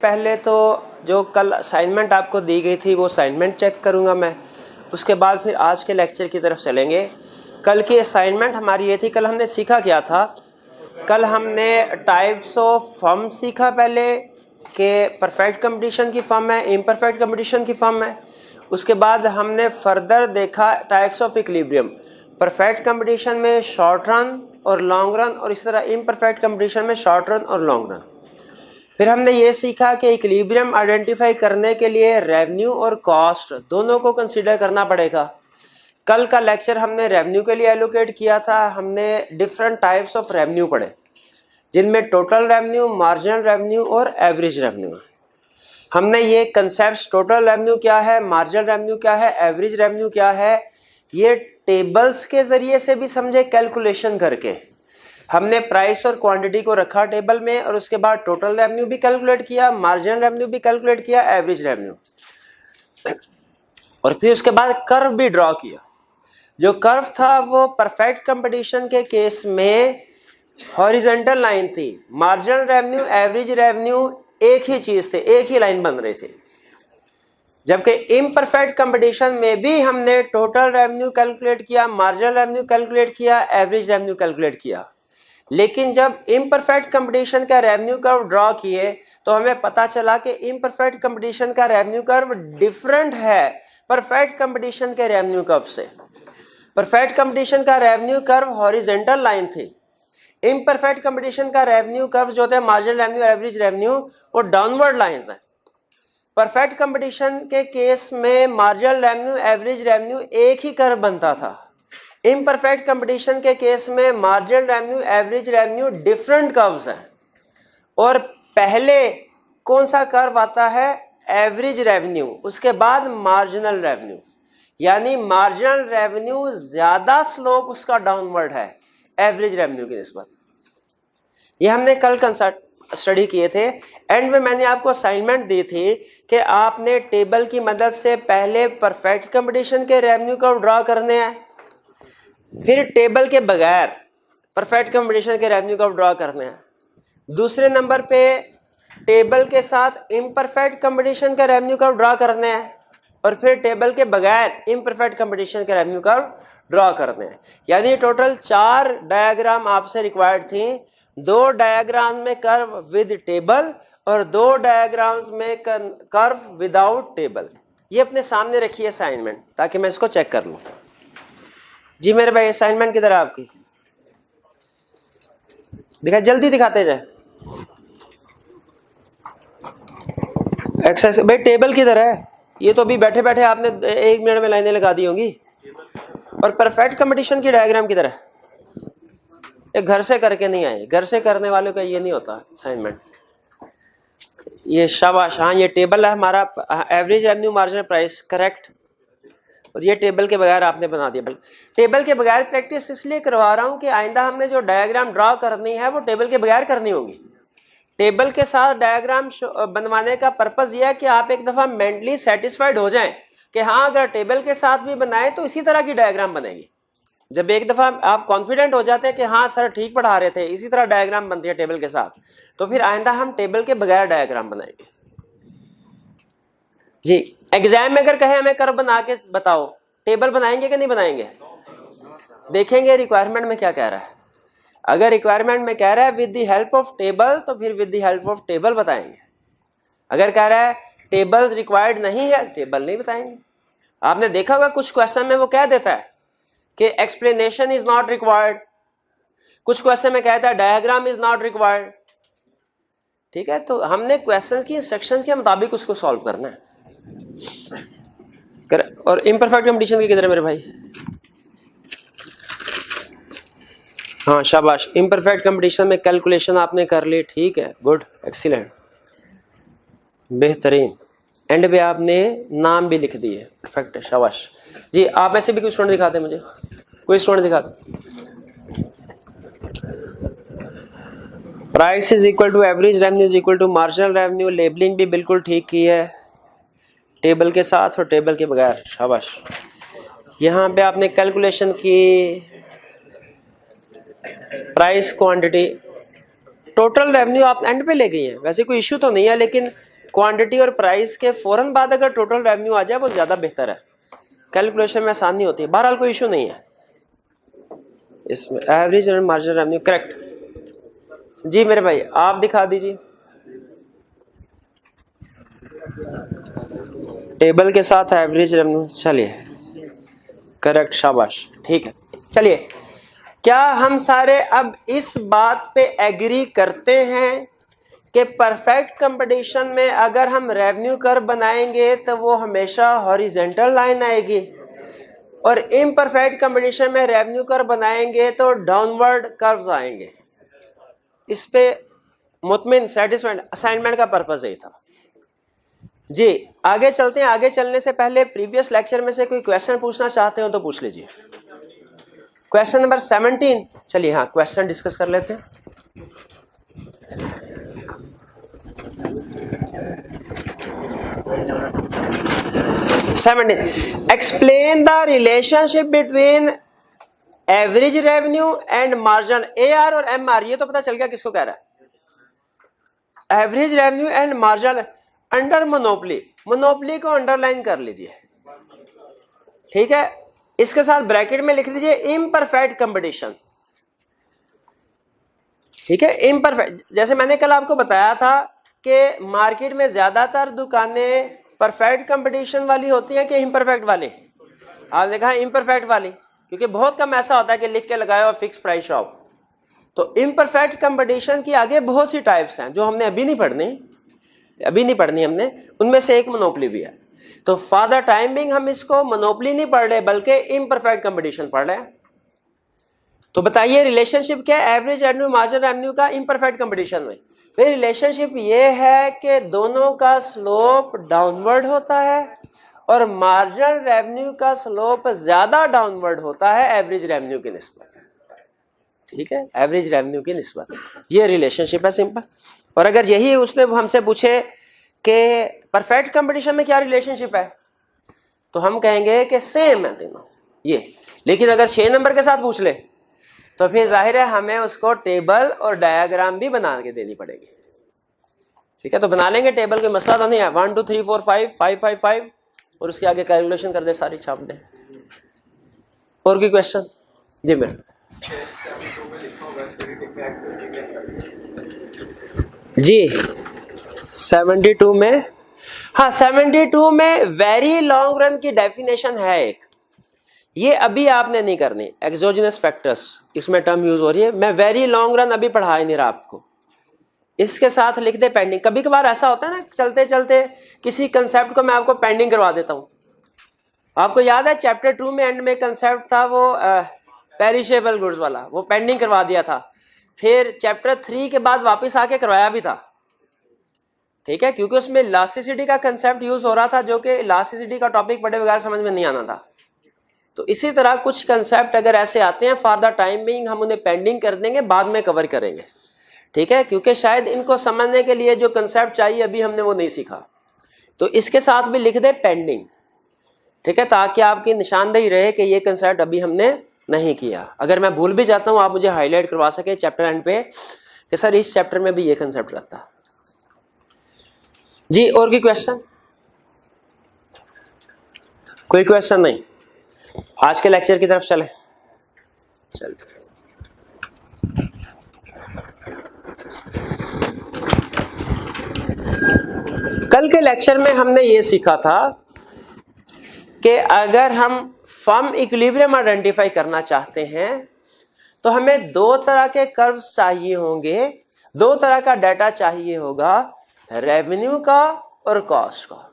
पहले तो जो कल असाइनमेंट आपको दी गई थी वो असाइनमेंट चेक करूंगा मैं, उसके बाद फिर आज के लेक्चर की तरफ चलेंगे। कल की असाइनमेंट हमारी ये थी, कल हमने सीखा क्या था? कल हमने टाइप्स ऑफ फॉर्म सीखा पहले कि परफेक्ट कंपटीशन की फॉर्म है, इम्परफेक्ट कंपटीशन की फॉर्म है। उसके बाद हमने फर्दर देखा types of equilibrium, perfect competition में शॉर्ट रन और लॉन्ग रन, और इस तरह इम्परफेक्ट कंपटीशन में शॉर्ट रन और लॉन्ग रन। फिर हमने ये सीखा कि इक्विलिब्रियम आइडेंटिफाई करने के लिए रेवेन्यू और कॉस्ट दोनों को कंसीडर करना पड़ेगा। कल का लेक्चर हमने रेवेन्यू के लिए एलोकेट किया था। हमने डिफरेंट टाइप्स ऑफ रेवेन्यू पढ़े, जिनमें टोटल रेवेन्यू, मार्जिनल रेवेन्यू और एवरेज रेवेन्यू। हमने ये कंसेप्ट टोटल रेवेन्यू क्या है, मार्जिनल रेवेन्यू क्या है, एवरेज रेवेन्यू क्या है, ये टेबल्स के जरिए से भी समझे, कैलकुलेशन करके। हमने प्राइस और क्वांटिटी को रखा टेबल में, और उसके बाद टोटल रेवेन्यू भी कैलकुलेट किया, मार्जिनल रेवेन्यू भी कैलकुलेट किया, एवरेज रेवेन्यू, और फिर उसके बाद कर्व भी ड्रॉ किया। जो कर्व था वो परफेक्ट कंपटीशन के केस में हॉरिजॉन्टल लाइन थी। मार्जिनल रेवेन्यू, एवरेज रेवेन्यू एक ही चीज थे, एक ही लाइन बन रही थी। जबकि इम्परफेक्ट कंपटीशन में भी हमने टोटल रेवेन्यू कैलकुलेट किया, मार्जिनल रेवेन्यू कैलकुलेट किया, एवरेज रेवेन्यू कैलकुलेट किया। लेकिन जब इम्परफेक्ट कंपटीशन का रेवेन्यू कर्व ड्रॉ किए तो हमें पता चला कि इम्परफेक्ट कंपटीशन का रेवेन्यू कर्व डिफरेंट है परफेक्ट कंपटीशन के रेवेन्यू कर्व से। परफेक्ट कंपटीशन का रेवेन्यू कर्व हॉरिजॉन्टल लाइन थी, इम्परफेक्ट कंपटीशन का रेवेन्यू कर्व जो थे मार्जिनल रेवेन्यू, एवरेज रेवेन्यू, वो डाउनवर्ड लाइंस हैं। परफेक्ट कंपटीशन के केस में मार्जिनल रेवेन्यू, एवरेज रेवेन्यू एक ही कर्व बनता था। इम्परफेक्ट कंपटीशन के केस में marginal revenue, average revenue different curves हैं। और पहले कौन सा कर्व आता है? एवरेज रेवेन्यू, उसके बाद मार्जिनल रेवेन्यू। यानी मार्जिनल रेवेन्यू ज्यादा स्लोप उसका डाउनवर्ड है एवरेज रेवेन्यू की निस्बत। ये हमने कल कंसेप्ट स्टडी किए थे। एंड में मैंने आपको असाइनमेंट दी थी कि आपने टेबल की मदद से पहले परफेक्ट कंपटीशन के रेवेन्यू कर्व ड्रॉ करने हैं, फिर टेबल के बगैर परफेक्ट कंपटीशन के रेवेन्यू कर्व ड्रॉ करने हैं। दूसरे नंबर पे टेबल के साथ इम्परफेक्ट कंपटीशन का रेवेन्यू कर्व ड्रॉ करने हैं, और फिर टेबल के बगैर इम्परफेक्ट कंपटीशन के रेवेन्यू कर्व ड्रॉ करने हैं। यानी टोटल 4 डायग्राम आपसे रिक्वायर्ड थी। 2 डायग्राम में कर्व विद टेबल और 2 डायग्राम्स में कर्व विदाउट टेबल। ये अपने सामने रखिए असाइनमेंट, ताकि मैं इसको चेक कर लूँ। जी मेरे भाई, असाइनमेंट किधर है आपकी? दिखा, जल्दी दिखाते जाए। एक्सरसाइज भाई, टेबल किधर है? ये तो अभी बैठे बैठे आपने 1 मिनट में लाइनें लगा दी होंगी। और परफेक्ट कंपटीशन की डायग्राम किधर है? ये घर से करके नहीं आए, घर से करने वालों का ये नहीं होता असाइनमेंट। ये शाबाश, हाँ ये टेबल है हमारा, average revenue, marginal price, correct. और ये टेबल के बगैर आपने बना दिया। टेबल के बगैर प्रैक्टिस इसलिए करवा रहा हूँ कि आइंदा हमने जो डायग्राम ड्रॉ करनी है वो टेबल के बगैर करनी होगी। टेबल के साथ डायग्राम बनवाने का पर्पस यह है कि आप एक दफा मेंटली सेटिस्फाइड हो जाएं कि हाँ, अगर टेबल के साथ भी बनाए तो इसी तरह की डायग्राम बनेगी। जब एक दफा आप कॉन्फिडेंट हो जाते हैं कि हाँ सर ठीक पढ़ा रहे थे, इसी तरह डायग्राम बनती है टेबल के साथ, तो फिर आइंदा हम टेबल के बगैर डायग्राम बनाएंगे। जी, एग्जाम में अगर कहे हमें कर्व बना के बताओ, टेबल बनाएंगे कि नहीं बनाएंगे? देखेंगे रिक्वायरमेंट में क्या कह रहा है। अगर रिक्वायरमेंट में कह रहा है with the help of table, तो फिर with the help of table बताएंगे। अगर कह रहा है टेबल्स रिक्वायर्ड नहीं है, टेबल नहीं बताएंगे। आपने देखा होगा कुछ क्वेश्चन में वो कह देता है कि एक्सप्लेनेशन इज नॉट रिक्वायर्ड, कुछ क्वेश्चन में कहता है डायग्राम इज नॉट रिक्वायर्ड। ठीक है, तो हमने क्वेश्चन की इंस्ट्रक्शन के मुताबिक उसको सॉल्व करना है। और इम्परफेक्ट कंपटीशन की किधर है मेरे भाई? हाँ शाबाश, इम्परफेक्ट कंपटीशन में कैलकुलेशन आपने कर ली, ठीक है, गुड, एक्सीलेंट, बेहतरीन। एंड पे आपने नाम भी लिख दिए, परफेक्ट है, शाबाश। जी, आप में से भी कोई स्टूडेंट दिखाते मुझे, कोई स्टूडेंट दिखाते। Price is equal to average revenue is equal to marginal revenue. Labelling भी बिल्कुल ठीक की है, टेबल के साथ और टेबल के बगैर, शाबाश। यहाँ पे आपने कैलकुलेशन की, प्राइस, क्वांटिटी, टोटल रेवेन्यू आप एंड पे ले गई हैं। वैसे कोई इश्यू तो नहीं है, लेकिन क्वांटिटी और प्राइस के फौरन बाद अगर टोटल रेवेन्यू आ जाए वो ज़्यादा बेहतर है, कैलकुलेशन में आसानी होती है। बहरहाल कोई इशू नहीं है इसमें। Average and marginal revenue correct. जी मेरे भाई आप दिखा दीजिए टेबल के साथ एवरेज रेवेन्यू। चलिए करेक्ट, शाबाश, ठीक है। चलिए, क्या हम सारे अब इस बात पे एग्री करते हैं कि परफेक्ट कंपटीशन में अगर हम रेवेन्यू कर्व बनाएंगे तो वो हमेशा हॉरिजेंटल लाइन आएगी, और इम्परफेक्ट कंपटीशन में रेवेन्यू कर्व बनाएंगे तो डाउनवर्ड कर्व्स आएंगे? इस पे मुतमिन, सेटिस्फाइड? असाइनमेंट का पर्पस यही था। जी आगे चलते हैं। आगे चलने से पहले प्रीवियस लेक्चर में से कोई क्वेश्चन पूछना चाहते हो तो पूछ लीजिए। Question number 17। चलिए हाँ क्वेश्चन डिस्कस कर लेते हैं। Explain the relationship between average revenue and margin. AR और MR ये तो पता चल गया किसको कह रहा है। Average revenue and margin under monopoly. Monopoly को अंडरलाइन कर लीजिए, ठीक है। इसके साथ ब्रैकेट में लिख लीजिए इम्परफेक्ट कंपटीशन, ठीक है। इम्परफेक्ट, जैसे मैंने कल आपको बताया था कि मार्केट में ज्यादातर दुकानें परफेक्ट कंपटीशन वाली होती हैं कि इम्परफेक्ट वाली? आपने कहा इम्परफेक्ट वाली, क्योंकि बहुत कम ऐसा होता है कि लिख के लगाए और फिक्स प्राइस शॉप। तो इम्परफेक्ट कंपटीशन की आगे बहुत सी टाइप्स हैं जो हमने अभी नहीं पढ़नी हमने, उनमें से एक मोनोपली भी है। तो फॉर द टाइम बिंग हम इसको मोनोपली नहीं पढ़ रहे बल्कि इम्परफेक्ट कंपटीशन पढ़ रहे हैं। तो बताइए रिलेशनशिप क्या है एवरेज रेवेन्यू मार्जिन रेवेन्यू का इम्परफेक्ट कंपटीशन में? फिर रिलेशनशिप ये है कि दोनों का स्लोप डाउनवर्ड होता है और मार्जिनल रेवेन्यू का स्लोप ज्यादा डाउनवर्ड होता है एवरेज रेवेन्यू की निस्बत, ठीक है, एवरेज रेवेन्यू की निस्बत। ये रिलेशनशिप है सिंपल। और अगर यही उसने हमसे पूछे कि परफेक्ट कंपटीशन में क्या रिलेशनशिप है, तो हम कहेंगे कि सेम है तीनों ये। लेकिन अगर 6 नंबर के साथ पूछ ले तो फिर जाहिर है हमें उसको टेबल और डायग्राम भी बना के देनी पड़ेगी, ठीक है। तो बना लेंगे टेबल, कोई मसला तो नहीं है। 1 2 3 4 5 5 5 5 और उसके आगे कैलकुलेशन कर दे, सारी छाप दे। और कोई क्वेश्चन? जी मैम। जी 72 में, हाँ 72 में वेरी लॉन्ग रन की डेफिनेशन है एक, ये अभी आपने नहीं करनी। एक्सोजिनस फैक्टर्स इसमें टर्म यूज हो रही है। मैं वेरी लॉन्ग रन अभी पढ़ा ही नहीं रहा आपको, इसके साथ लिख दे पेंडिंग। कभी कभार ऐसा होता है ना, चलते चलते किसी कंसेप्ट को मैं आपको पेंडिंग करवा देता हूं। आपको याद है चैप्टर 2 में एंड में कंसेप्ट था वो पेरिशेबल गुड्स वाला, वो पेंडिंग करवा दिया था। फिर चैप्टर 3 के बाद वापस आके करवाया भी था, ठीक है, क्योंकि उसमें इलास्टिसिटी का कंसेप्ट यूज हो रहा था, जो कि इलास्टिसिटी का टॉपिक पढ़े बगैर समझ में नहीं आना था। तो इसी तरह कुछ कंसेप्ट अगर ऐसे आते हैं फॉर द टाइम बिंग हम उन्हें पेंडिंग कर देंगे, बाद में कवर करेंगे, ठीक है, क्योंकि शायद इनको समझने के लिए जो कंसेप्ट चाहिए अभी हमने वो नहीं सीखा। तो इसके साथ भी लिख दे पेंडिंग, ठीक है, ताकि आपकी निशानदेही रहे कि ये कंसेप्ट अभी हमने नहीं किया। अगर मैं भूल भी जाता हूं आप मुझे हाईलाइट करवा सके चैप्टर एंड पे कि सर इस चैप्टर में भी ये कंसेप्ट रहता। जी और कोई क्वेश्चन? कोई क्वेश्चन नहीं? आज के लेक्चर की तरफ चलें। चल कल के लेक्चर में हमने ये सीखा था कि अगर हम फर्म इक्विलिब्रियम आइडेंटिफाई करना चाहते हैं तो हमें 2 तरह के कर्व्स चाहिए होंगे, 2 तरह का डाटा चाहिए होगा, रेवेन्यू का और कॉस्ट का।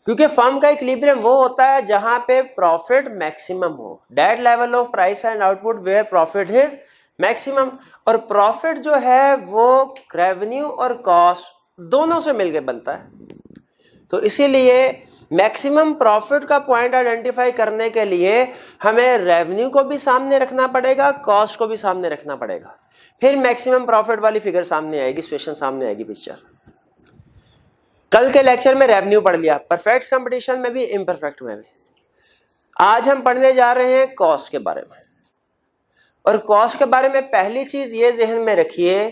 क्योंकि फर्म का इक्विलिब्रियम वो होता है जहां पे प्रॉफिट मैक्सिमम हो, that level of price and output where profit is maximum. और प्रॉफिट जो है वो रेवेन्यू और कॉस्ट दोनों से मिलकर बनता है। तो इसीलिए मैक्सिमम प्रॉफिट का पॉइंट आइडेंटिफाई करने के लिए हमें रेवेन्यू को भी सामने रखना पड़ेगा, कॉस्ट को भी सामने रखना पड़ेगा, फिर मैक्सिमम प्रॉफिट वाली फिगर सामने आएगी, सिचुएशन सामने आएगी, पिक्चर। कल के लेक्चर में रेवेन्यू पढ़ लिया, परफेक्ट कंपटीशन में भी इम्परफेक्ट में भी। आज हम पढ़ने जा रहे हैं कॉस्ट के बारे में। और कॉस्ट के बारे में पहली चीज ये जहन में रखिए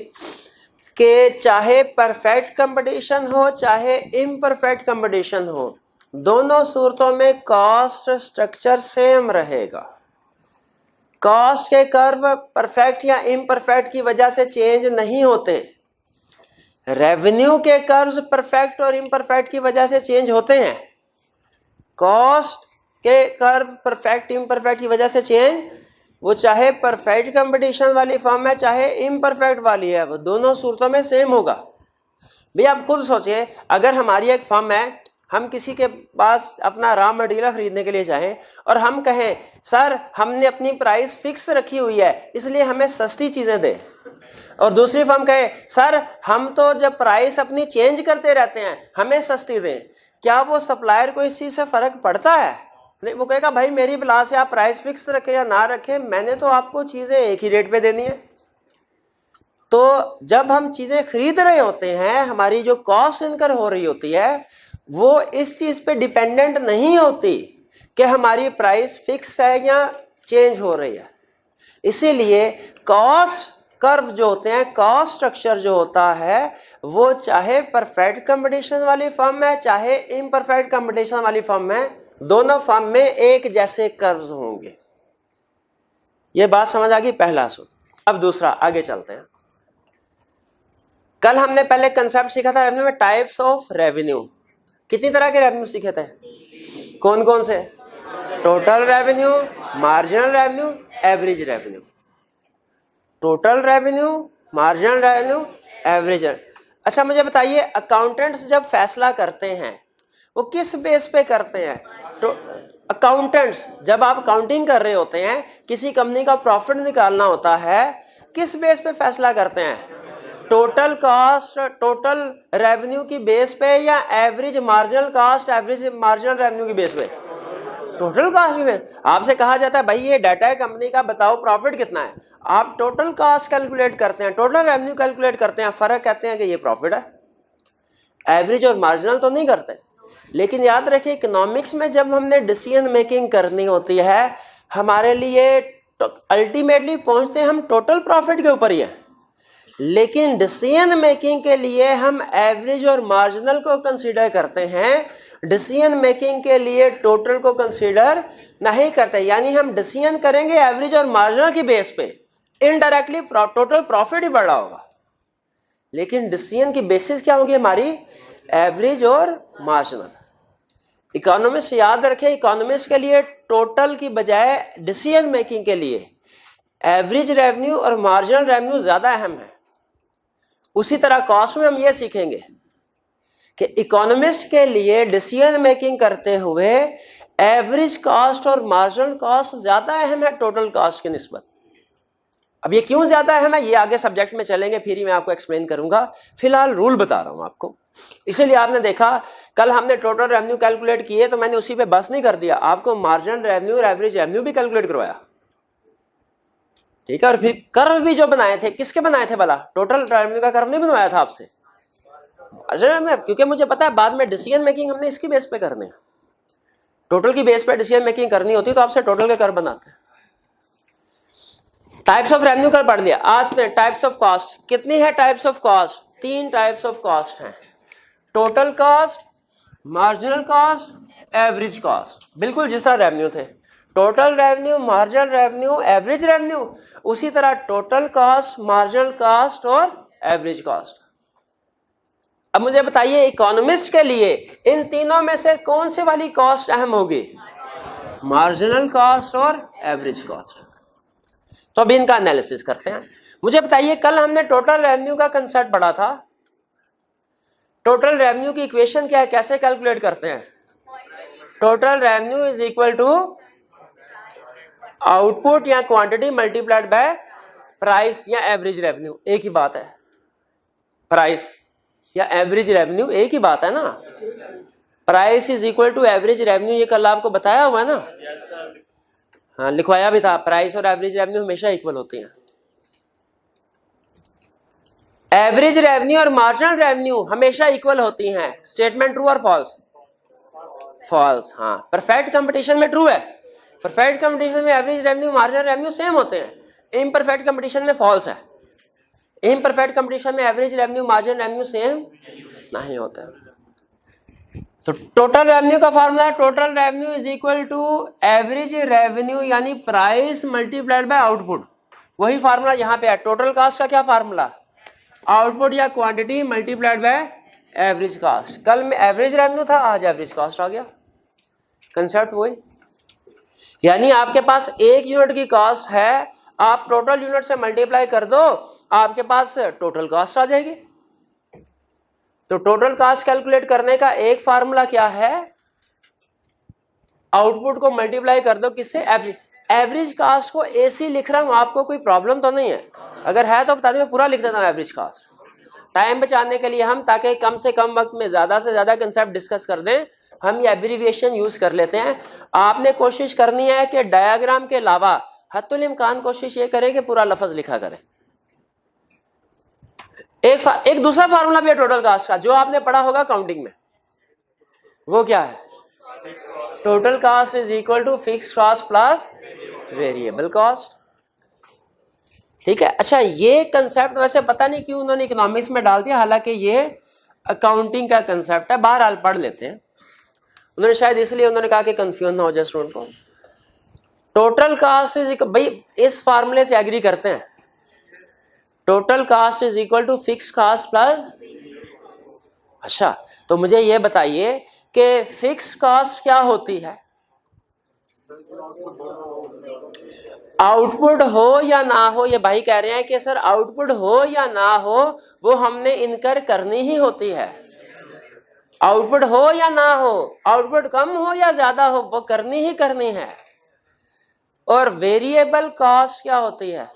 कि चाहे परफेक्ट कंपटीशन हो चाहे इम्परफेक्ट कंपटीशन हो, दोनों सूरतों में कॉस्ट स्ट्रक्चर सेम रहेगा। कॉस्ट के कर्व परफेक्ट या इम्परफेक्ट की वजह से चेंज नहीं होते। रेवेन्यू के कर्व्स परफेक्ट और इम्परफेक्ट की वजह से चेंज होते हैं। कॉस्ट के कर्व परफेक्ट इम्परफेक्ट की वजह से चेंज, वो चाहे परफेक्ट कंपटीशन वाली फर्म है चाहे इम्परफेक्ट वाली है, वो दोनों सूरतों में सेम होगा। भैया आप खुद सोचिए, अगर हमारी एक फर्म है, हम किसी के पास अपना रॉ मटेरियल खरीदने के लिए जाएं और हम कहें सर हमने अपनी प्राइस फिक्स रखी हुई है इसलिए हमें सस्ती चीजें दें, और दूसरी फर्म कहे सर हम तो जब प्राइस अपनी चेंज करते रहते हैं हमें सस्ती दें, क्या वो सप्लायर को इस चीज से फर्क पड़ता है? नहीं, वो कहेगा भाई मेरी बिला से आप प्राइस फिक्स रखें या ना रखें, मैंने तो आपको चीजें एक ही रेट पे देनी है। तो जब हम चीजें खरीद रहे होते हैं, हमारी जो कॉस्ट इनकर हो रही होती है वो इस चीज पे डिपेंडेंट नहीं होती कि हमारी प्राइस फिक्स है या चेंज हो रही है। इसीलिए कॉस्ट कर्व जो होते हैं, कॉस्ट स्ट्रक्चर जो होता है, वो चाहे परफेक्ट कंपटीशन वाली फर्म है चाहे इम्परफेक्ट कंपटीशन वाली फर्म है, दोनों फर्म में एक जैसे कर्व्स होंगे। ये बात समझ आ गई? पहला सुन। अब दूसरा, आगे चलते हैं। कल हमने पहले कंसेप्ट सीखा था रेवेन्यू में, टाइप्स ऑफ रेवेन्यू। कितनी तरह के रेवेन्यू सीखे थे? कौन कौन से? Total revenue, marginal revenue, average revenue. Total revenue, marginal revenue, average. अच्छा मुझे बताइए, अकाउंटेंट्स जब फैसला करते हैं वो किस बेस पे करते हैं? तो अकाउंटेंट्स जब आप अकाउंटिंग कर रहे होते हैं, किसी कंपनी का प्रॉफिट निकालना होता है, किस बेस पे फैसला करते हैं? टोटल कॉस्ट, टोटल रेवेन्यू की बेस पे, या average marginal cost, average marginal revenue की बेस पे? टोटल कॉस्ट में। आपसे कहा जाता है भाई ये डाटा है कंपनी का, बताओ प्रॉफिट कितना है, आप टोटल कॉस्ट कैलकुलेट करते हैं, टोटल रेवेन्यू कैलकुलेट करते हैं, फर्क कहते हैं कि ये प्रॉफिट है। एवरेज और मार्जिनल तो नहीं करते। लेकिन याद रखिए, इकोनॉमिक्स में जब हमने डिसीजन मेकिंग करनी होती है, हमारे लिए अल्टीमेटली पहुंचते हम टोटल प्रॉफिट के ऊपर ही है, लेकिन डिसीजन मेकिंग के लिए हम एवरेज और मार्जिनल को कंसीडर करते हैं, डिसीजन मेकिंग के लिए टोटल को कंसीडर नहीं करते। यानी हम डिसीजन करेंगे एवरेज और मार्जिनल की बेस पे, इनडायरेक्टली टोटल प्रॉफिट ही बढ़ रहा होगा, लेकिन डिसीजन की बेसिस क्या होगी हमारी? एवरेज और मार्जिनल। इकोनॉमिस्ट याद रखें, इकोनॉमिस्ट के लिए टोटल की बजाय डिसीजन मेकिंग के लिए एवरेज रेवेन्यू और मार्जिनल रेवेन्यू ज्यादा अहम है। उसी तरह कॉस्ट में हम ये सीखेंगे कि इकोनॉमिस्ट के लिए डिसीजन मेकिंग करते हुए एवरेज कॉस्ट और मार्जिनल कॉस्ट ज्यादा अहम है टोटल कॉस्ट की निस्बत। अब ये क्यों ज्यादा अहम है, ये आगे सब्जेक्ट में चलेंगे फिर ही मैं आपको एक्सप्लेन करूंगा, फिलहाल रूल बता रहा हूं आपको। इसीलिए आपने देखा कल हमने टोटल रेवेन्यू कैलकुलेट किए, तो मैंने उसी पे बस नहीं कर दिया, आपको मार्जिनल रेवेन्यू और एवरेज रेवेन्यू भी कैलकुलेट करवाया, ठीक है। और फिर कर्व भी जो बनाए थे, किसके बनाए थे भला? टोटल रेवेन्यू का कर्व नहीं बनवाया था आपसे? क्योंकि मुझे पता है बाद में डिसीजन मेकिंग हमने इसकी बेस पे करने हैं, टोटल की बेस पे डिसीजन मेकिंग करनी होती तो आपसे टोटल के कर्व बनाते हैं। टाइप्स ऑफ रेवेन्यू कर पढ़ लिया। आज ने टाइप्स ऑफ कॉस्ट, कितनी है types of cost? 3 types of cost हैं, total cost, marginal cost, average cost. बिल्कुल जिस तरह रेवेन्यू थे, total revenue, marginal revenue, average revenue, उसी तरह टोटल कॉस्ट, मार्जिनल कॉस्ट और एवरेज कॉस्ट। अब मुझे बताइए, इकोनॉमिस्ट के लिए इन तीनों में से कौन सी वाली कॉस्ट अहम होगी? मार्जिनल कॉस्ट और एवरेज कॉस्ट। तो अभी इनका एनालिसिस करते हैं। मुझे बताइए, कल हमने टोटल रेवेन्यू का कंसेप्ट पढ़ा था। टोटल रेवेन्यू की इक्वेशन क्या है, कैसे कैलकुलेट करते हैं? Total revenue is equal to output या क्वांटिटी मल्टीप्लाइड बाय प्राइस या एवरेज रेवेन्यू। एक ही बात है, प्राइस या एवरेज रेवेन्यू एक ही बात है ना। Price is equal to average revenue, ये कल आपको बताया हुआ है ना? हाँ, लिखवाया भी था, प्राइस और एवरेज रेवेन्यू हमेशा इक्वल होते हैं। एवरेज रेवेन्यू और मार्जिनल रेवेन्यू हमेशा इक्वल होती हैं। स्टेटमेंट ट्रू और फॉल्स? फॉल्स। हाँ, परफेक्ट कंपटीशन में ट्रू है, परफेक्ट कंपटीशन में average revenue, marginal revenue same होते हैं। इम्परफेक्ट कंपटीशन में फॉल्स है। इम्परफेक्ट कंपटीशन में average revenue margin revenue same नहीं होता है। तो टोटल रेवेन्यू का फार्मूला है total revenue is equal to average revenue यानी प्राइस मल्टीप्लाइड बाय आउटपुट। वही फार्मूला यहाँ पे है। टोटल कास्ट का क्या फार्मूला, आउटपुट या quantity multiplied by average cost. कल में एवरेज रेवेन्यू था, आज एवरेज कास्ट आ गया। कंसेप्ट वही, यानी आपके पास एक यूनिट की कास्ट है, आप टोटल यूनिट से मल्टीप्लाई कर दो, आपके पास टोटल कास्ट आ जाएगी। तो टोटल कास्ट कैलकुलेट करने का एक फार्मूला क्या है, आउटपुट को मल्टीप्लाई कर दो किससे, एवरेज। एवरेज कास्ट को ऐसे लिख रहा हूं, आपको कोई प्रॉब्लम तो नहीं है? अगर है तो बता दें, मैं पूरा लिख देता हूं एवरेज कास्ट, टाइम बचाने के लिए हम, ताकि कम से कम वक्त में ज्यादा से ज्यादा कंसेप्ट डिस्कस कर दें, हम ये एब्रीविएशन यूज कर लेते हैं। आपने कोशिश करनी है कि डायग्राम के अलावा हत्तुल इम्कान कोशिश ये करें कि पूरा लफ्ज लिखा करें। एक दूसरा फार्मूला भी है टोटल कास्ट का, जो आपने पढ़ा होगा काउंटिंग में। वो क्या है, total cost is equal to fixed cost plus variable cost. ठीक है। अच्छा, ये कंसेप्ट वैसे पता नहीं क्यों उन्होंने इकोनॉमिक्स में डाल दिया, हालांकि ये अकाउंटिंग का कंसेप्ट है। बहरहाल पढ़ लेते हैं। उन्होंने शायद इसलिए उन्होंने कहा कि कंफ्यूज ना हो जाए स्टूडेंट को। टोटल कास्ट इज, भाई इस फार्मूले से एग्री करते हैं, total cost is equal to fix cost plus. अच्छा, तो मुझे ये बताइए कि फिक्स कास्ट क्या होती है, आउटपुट हो या ना हो। ये भाई कह रहे हैं कि सर आउटपुट हो या ना हो वो हमने इनकर करनी ही होती है। आउटपुट हो या ना हो, आउटपुट कम हो या ज्यादा हो, वो करनी ही करनी है। और वेरिएबल कॉस्ट क्या होती है,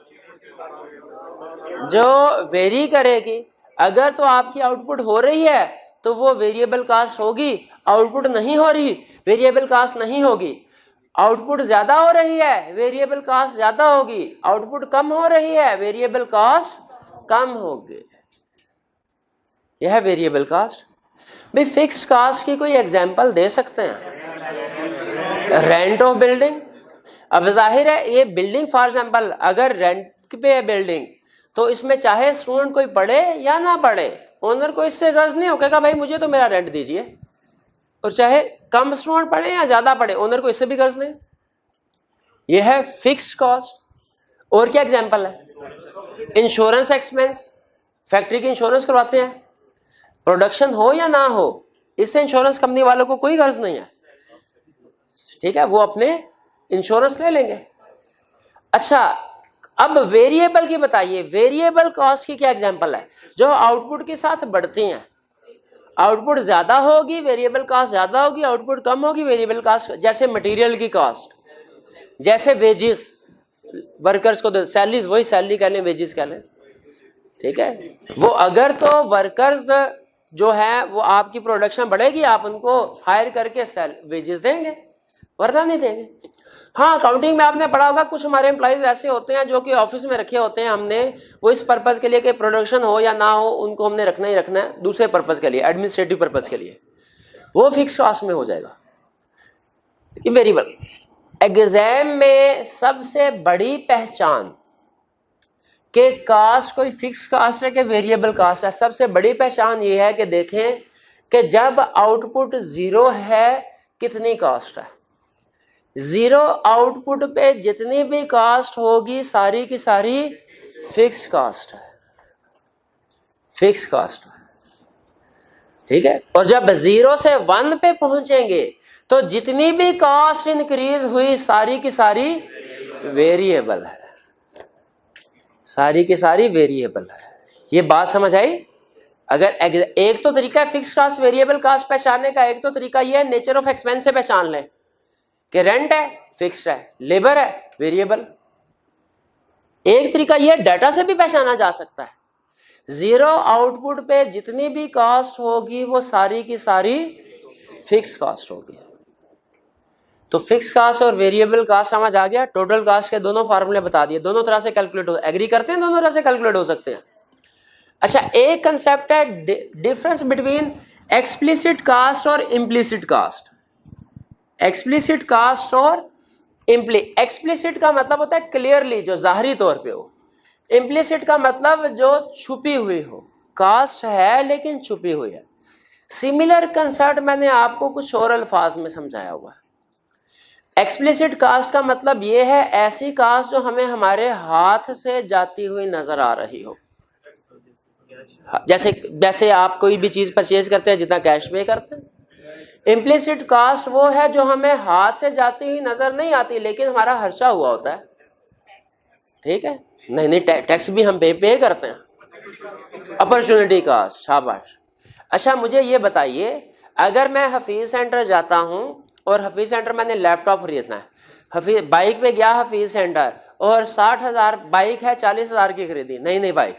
जो वेरी करेगी। अगर तो आपकी आउटपुट हो रही है तो वो वेरिएबल कॉस्ट होगी, आउटपुट नहीं हो रही वेरिएबल कॉस्ट नहीं होगी। आउटपुट ज्यादा हो रही है वेरिएबल कॉस्ट ज्यादा होगी, आउटपुट कम हो रही है वेरिएबल कॉस्ट कम होगी। यह है वेरिएबल कॉस्ट। भाई फिक्स कॉस्ट की कोई एग्जांपल दे सकते हैं, रेंट ऑफ बिल्डिंग। अब जाहिर है ये बिल्डिंग फॉर एग्जांपल अगर रेंट पे है बिल्डिंग, तो इसमें चाहे स्टूडेंट कोई पढ़े या ना पढ़े, ओनर को इससे गर्ज नहीं हो, कहेगा भाई मुझे तो मेरा रेंट दीजिए। और चाहे कम स्टूडेंट पढ़े या ज्यादा पढ़े, ओनर को इससे भी गर्ज नहीं। यह है फिक्स्ड कॉस्ट। और क्या एग्जांपल है, इंश्योरेंस एक्सपेंस, फैक्ट्री की इंश्योरेंस करवाते हैं, प्रोडक्शन हो या ना हो, इससे इंश्योरेंस कंपनी वालों को कोई गर्ज नहीं है। ठीक है, वो अपने इंश्योरेंस ले लेंगे। अच्छा, अब वेरिएबल की बताइए, वेरिएबल कॉस्ट की क्या एग्जांपल है, जो आउटपुट के साथ बढ़ती हैं। आउटपुट ज्यादा होगी वेरिएबल कॉस्ट ज्यादा होगी, आउटपुट कम होगी वेरिएबल कॉस्ट। जैसे मटेरियल की कॉस्ट, जैसे वेजेस, वर्कर्स को सैलरीज, वही सैलरी कह लें वेजेस कह लें। ठीक है, वो अगर तो वर्कर्स जो है वो आपकी प्रोडक्शन बढ़ेगी, आप उनको हायर करके वेजेस देंगे, वरना नहीं देंगे। हाँ, अकाउंटिंग में आपने पढ़ा होगा, कुछ हमारे एम्प्लॉइज ऐसे होते हैं जो कि ऑफिस में रखे होते हैं हमने, वो इस पर्पज के लिए कि प्रोडक्शन हो या ना हो उनको हमने रखना ही रखना है, दूसरे पर्पज के लिए, एडमिनिस्ट्रेटिव पर्पज के लिए, वो फिक्स कॉस्ट में हो जाएगा। वेरिएबल एग्जाम में सबसे बड़ी पहचान कि कास्ट कोई फिक्स कास्ट है कि वेरिएबल कास्ट है, सबसे बड़ी पहचान ये है कि देखें कि जब आउटपुट जीरो है कितनी कास्ट है। जीरो आउटपुट पे जितनी भी कास्ट होगी सारी की सारी फिक्स कास्ट है, फिक्स कास्ट है। ठीक है, और जब जीरो से वन पे पहुंचेंगे तो जितनी भी कास्ट इंक्रीज हुई सारी की सारी वेरिएबल है, सारी की सारी वेरिएबल है। ये बात समझ आई। अगर एक तो तरीका है फिक्स कास्ट वेरिएबल कास्ट पहचानने का, एक तो तरीका यह है नेचर ऑफ एक्सपेंस से पहचान लें कि रेंट है फिक्स्ड है, लेबर है वेरिएबल। एक तरीका यह डाटा से भी पहचाना जा सकता है, जीरो आउटपुट पे जितनी भी कास्ट होगी वो सारी की सारी फिक्स कास्ट होगी। तो फिक्स कास्ट और वेरिएबल कास्ट समझ आ गया। टोटल कास्ट के दोनों फार्मूले बता दिए, दोनों तरह से कैलकुलेट हो, एग्री करते हैं, दोनों तरह से कैलकुलेट हो सकते हैं। अच्छा, एक कंसेप्ट है डिफरेंस बिटवीन एक्सप्लिसिट कास्ट और इम्प्लिसिट कास्ट। एक्सप्लिसिट कास्ट और एक्सप्लिसिट का मतलब होता है क्लियरली, जो जाहरी तौर पे हो। इम्प्लिसिट का मतलब जो छुपी हुई हो, कास्ट है लेकिन छुपी हुई है। सिमिलर कंसेप्ट मैंने आपको कुछ और अल्फाज में समझाया हुआ है। एक्सप्लिसिट कास्ट का मतलब ये है ऐसी कास्ट जो हमें हमारे हाथ से जाती हुई नजर आ रही हो। जैसे आप कोई भी चीज परचेज करते हैं जितना कैश पे करते हैं। इम्प्लिसिट कास्ट वो है जो हमें हाथ से जाती हुई नजर नहीं आती लेकिन हमारा खर्चा हुआ होता है। ठीक है, नहीं टैक्स भी हम पे करते हैं। अपॉर्चुनिटी कास्ट, शाबाश। अच्छा मुझे ये बताइए, अगर मैं हफीज सेंटर जाता हूं और हफीज सेंटर मैंने लैपटॉप खरीदना है, हफीज बाइक पे गया हफीज सेंटर और 60,000 बाइक है, 40,000 की खरीदी नई बाइक,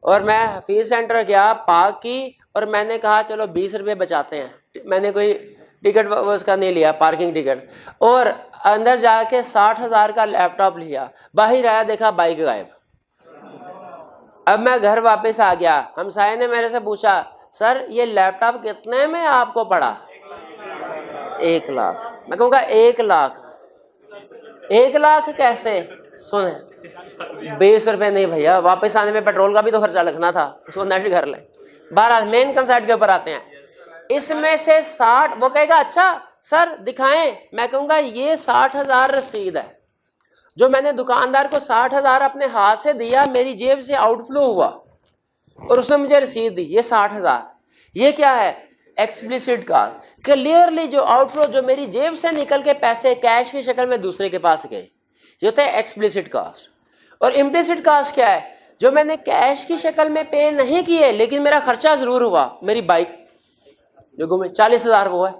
और मैं हफीज सेंटर गया पार्क की और मैंने कहा चलो 20 रुपये बचाते हैं, मैंने कोई टिकट उसका नहीं लिया पार्किंग टिकट, और अंदर जाके 60,000 का लैपटॉप लिया, बाहर आया देखा बाइक गायब। अब मैं घर वापस आ गया, हमसाये ने मेरे से पूछा सर ये लैपटॉप कितने में आपको पड़ा? 1 लाख। मैं कहूँगा 1 लाख? 1 लाख कैसे? सुने 20 रुपये नहीं भैया, वापस आने में पेट्रोल का भी तो खर्चा लगना था, उसको नेट कर ले। 12 मेन कंसेप्ट के ऊपर आते हैं। इसमें से 60, वो कहेगा अच्छा सर दिखाएं, मैं कहूँगा ये 60,000 रसीद है जो मैंने दुकानदार को 60,000 अपने हाथ से दिया, मेरी जेब से आउटफ्लो हुआ और उसने मुझे रसीद दी, ये 60,000। ये क्या है? एक्सप्लिसिट का क्लियरली जो आउटफ्लो, जो मेरी जेब से निकल के पैसे कैश की शक्ल में दूसरे के पास गए, ये होता है एक्सप्लिसिट कास्ट। और इम्प्लिसिट कास्ट क्या है? जो मैंने कैश की शक्ल में पे नहीं किए लेकिन मेरा खर्चा जरूर हुआ। मेरी बाइक जो गुम 40,000 वो है,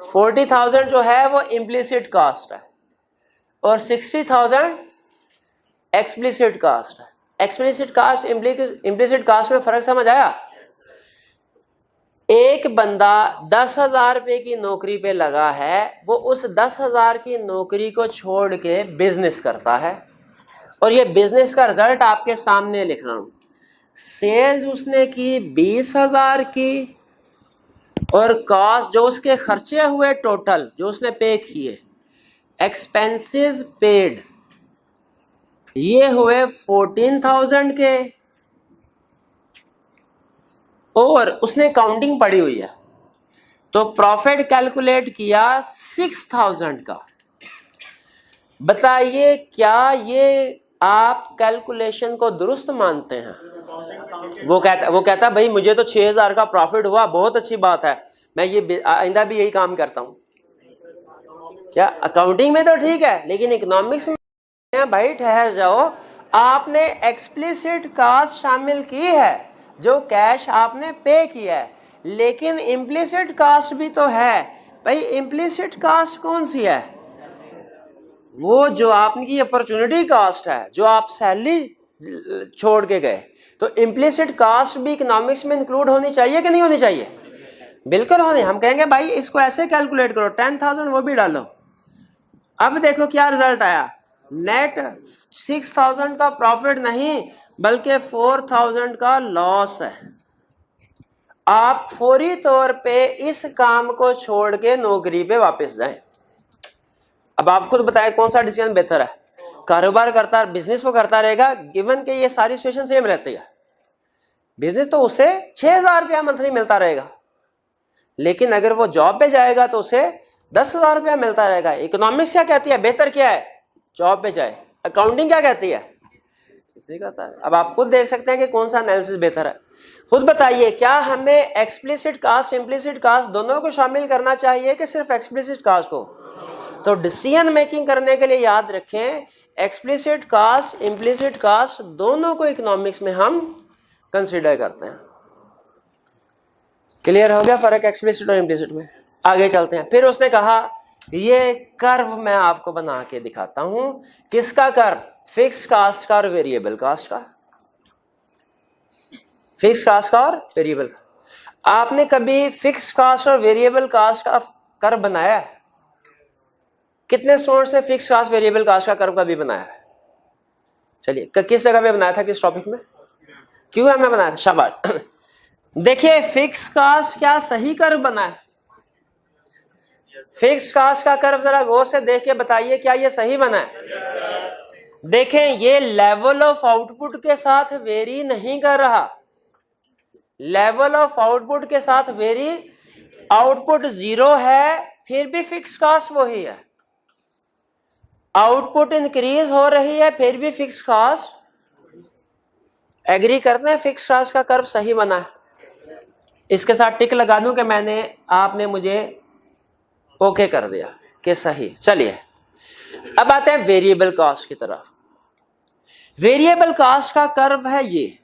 40,000 जो है वो इम्प्लिसिट कास्ट है और 60,000 एक्सप्लिसिट कास्ट है। एक्सप्लिसिट कास्ट इम्प्लिसिट कास्ट में फर्क समझ आया? एक बंदा 10,000 रुपए की नौकरी पे लगा है, वो उस 10,000 की नौकरी को छोड़ के बिजनेस करता है और ये बिजनेस का रिजल्ट आपके सामने लिख रहा हूं। सेल्स उसने की 20,000 की और कॉस्ट जो उसके खर्चे हुए टोटल जो उसने पे किए, एक्सपेंसेस पेड, ये हुए 14,000 के, और उसने काउंटिंग पड़ी हुई है तो प्रॉफिट कैलकुलेट किया 6,000 का। बताइए क्या ये आप कैलकुलेशन को दुरुस्त मानते हैं? वो कहता भाई मुझे तो 6,000 का प्रॉफिट हुआ, बहुत अच्छी बात है, मैं ये आइंदा भी यही काम करता हूं। क्या अकाउंटिंग में तो ठीक है लेकिन इकोनॉमिक्स में भाई ठहर जाओ, आपने एक्सप्लिसिट कास्ट शामिल की है जो कैश आपने पे किया है, लेकिन इम्प्लिसिट कास्ट भी तो है। भाई इम्प्लिसिट कास्ट कौन सी है? वो जो आपकी अपॉर्चुनिटी कास्ट है, जो आप सैलरी छोड़ के गए। तो इम्प्लिसिट कास्ट भी इकोनॉमिक्स में इंक्लूड होनी चाहिए कि नहीं होनी चाहिए? बिल्कुल होनी। हम कहेंगे भाई इसको ऐसे कैलकुलेट करो, 10,000 वो भी डालो। अब देखो क्या रिजल्ट आया, नेट 6,000 का प्रॉफिट नहीं बल्कि 4,000 का लॉस है। आप फौरी तौर पे इस काम को छोड़ के नौकरी पे वापस जाएं। अब आप खुद बताएं कौन सा डिसीजन बेहतर है? कारोबार करता, बिजनेस वो करता रहेगा, गिवन के ये सारी सिचुएशन सेम रहती है। बिजनेस तो उसे 6,000 रुपया मंथली मिलता रहेगा, लेकिन अगर वो जॉब पे जाएगा तो उसे 10,000 रुपया मिलता रहेगा। इकोनॉमिक्स क्या कहती है, बेहतर क्या है? जॉब पे जाए। अकाउंटिंग क्या कहती है? इसलिए कहता है। अब आप खुद देख सकते हैं कि कौन सा एनालिसिस बेहतर है। खुद बताइए, क्या हमें एक्सप्लिसिट कास्ट इम्प्लिसिट कास्ट दोनों को शामिल करना चाहिए कि सिर्फ एक्सप्लिसिट कास्ट को? तो डिसीजन मेकिंग करने के लिए याद रखें, एक्सप्लिसिट कास्ट इम्प्लिसिट कास्ट दोनों को इकोनॉमिक्स में हम कंसीडर करते हैं। क्लियर हो गया फर्क एक्सप्लिसिट और इम्प्लिसिट में? आगे चलते हैं। फिर उसने कहा ये कर्व मैं आपको बना के दिखाता हूं। किसका कर्व? फिक्स कास्ट का और वेरिएबल कास्ट का। फिक्स कास्ट का और वेरिएबल का। आपने कभी फिक्स कास्ट और वेरिएबल कास्ट का कर्व बनाया है? कितने सोर्स से फिक्स कास्ट वेरिएबल कास्ट का कर्व कभी बनाया है? चलिए, किस जगह पे बनाया था, किस टॉपिक में? क्यों में बनाया था? शाबाश। देखिए फिक्स कास्ट क्या सही कर्व बना है? फिक्स कास्ट का कर्व जरा गौर से देख के बताइए क्या ये सही बना है? देखें ये लेवल ऑफ आउटपुट के साथ वेरी नहीं कर रहा, लेवल ऑफ आउटपुट के साथ वेरी, आउटपुट 0 है फिर भी फिक्स कॉस्ट वही है, आउटपुट इंक्रीज हो रही है फिर भी फिक्स कॉस्ट, एग्री करते हैं फिक्स कॉस्ट का कर्व सही बना है। इसके साथ टिक लगा दूं कि आपने मुझे ओके कर दिया कि सही। चलिए अब आते हैं वेरिएबल कॉस्ट की तरफ। वेरिएबल कॉस्ट का कर्व है ये,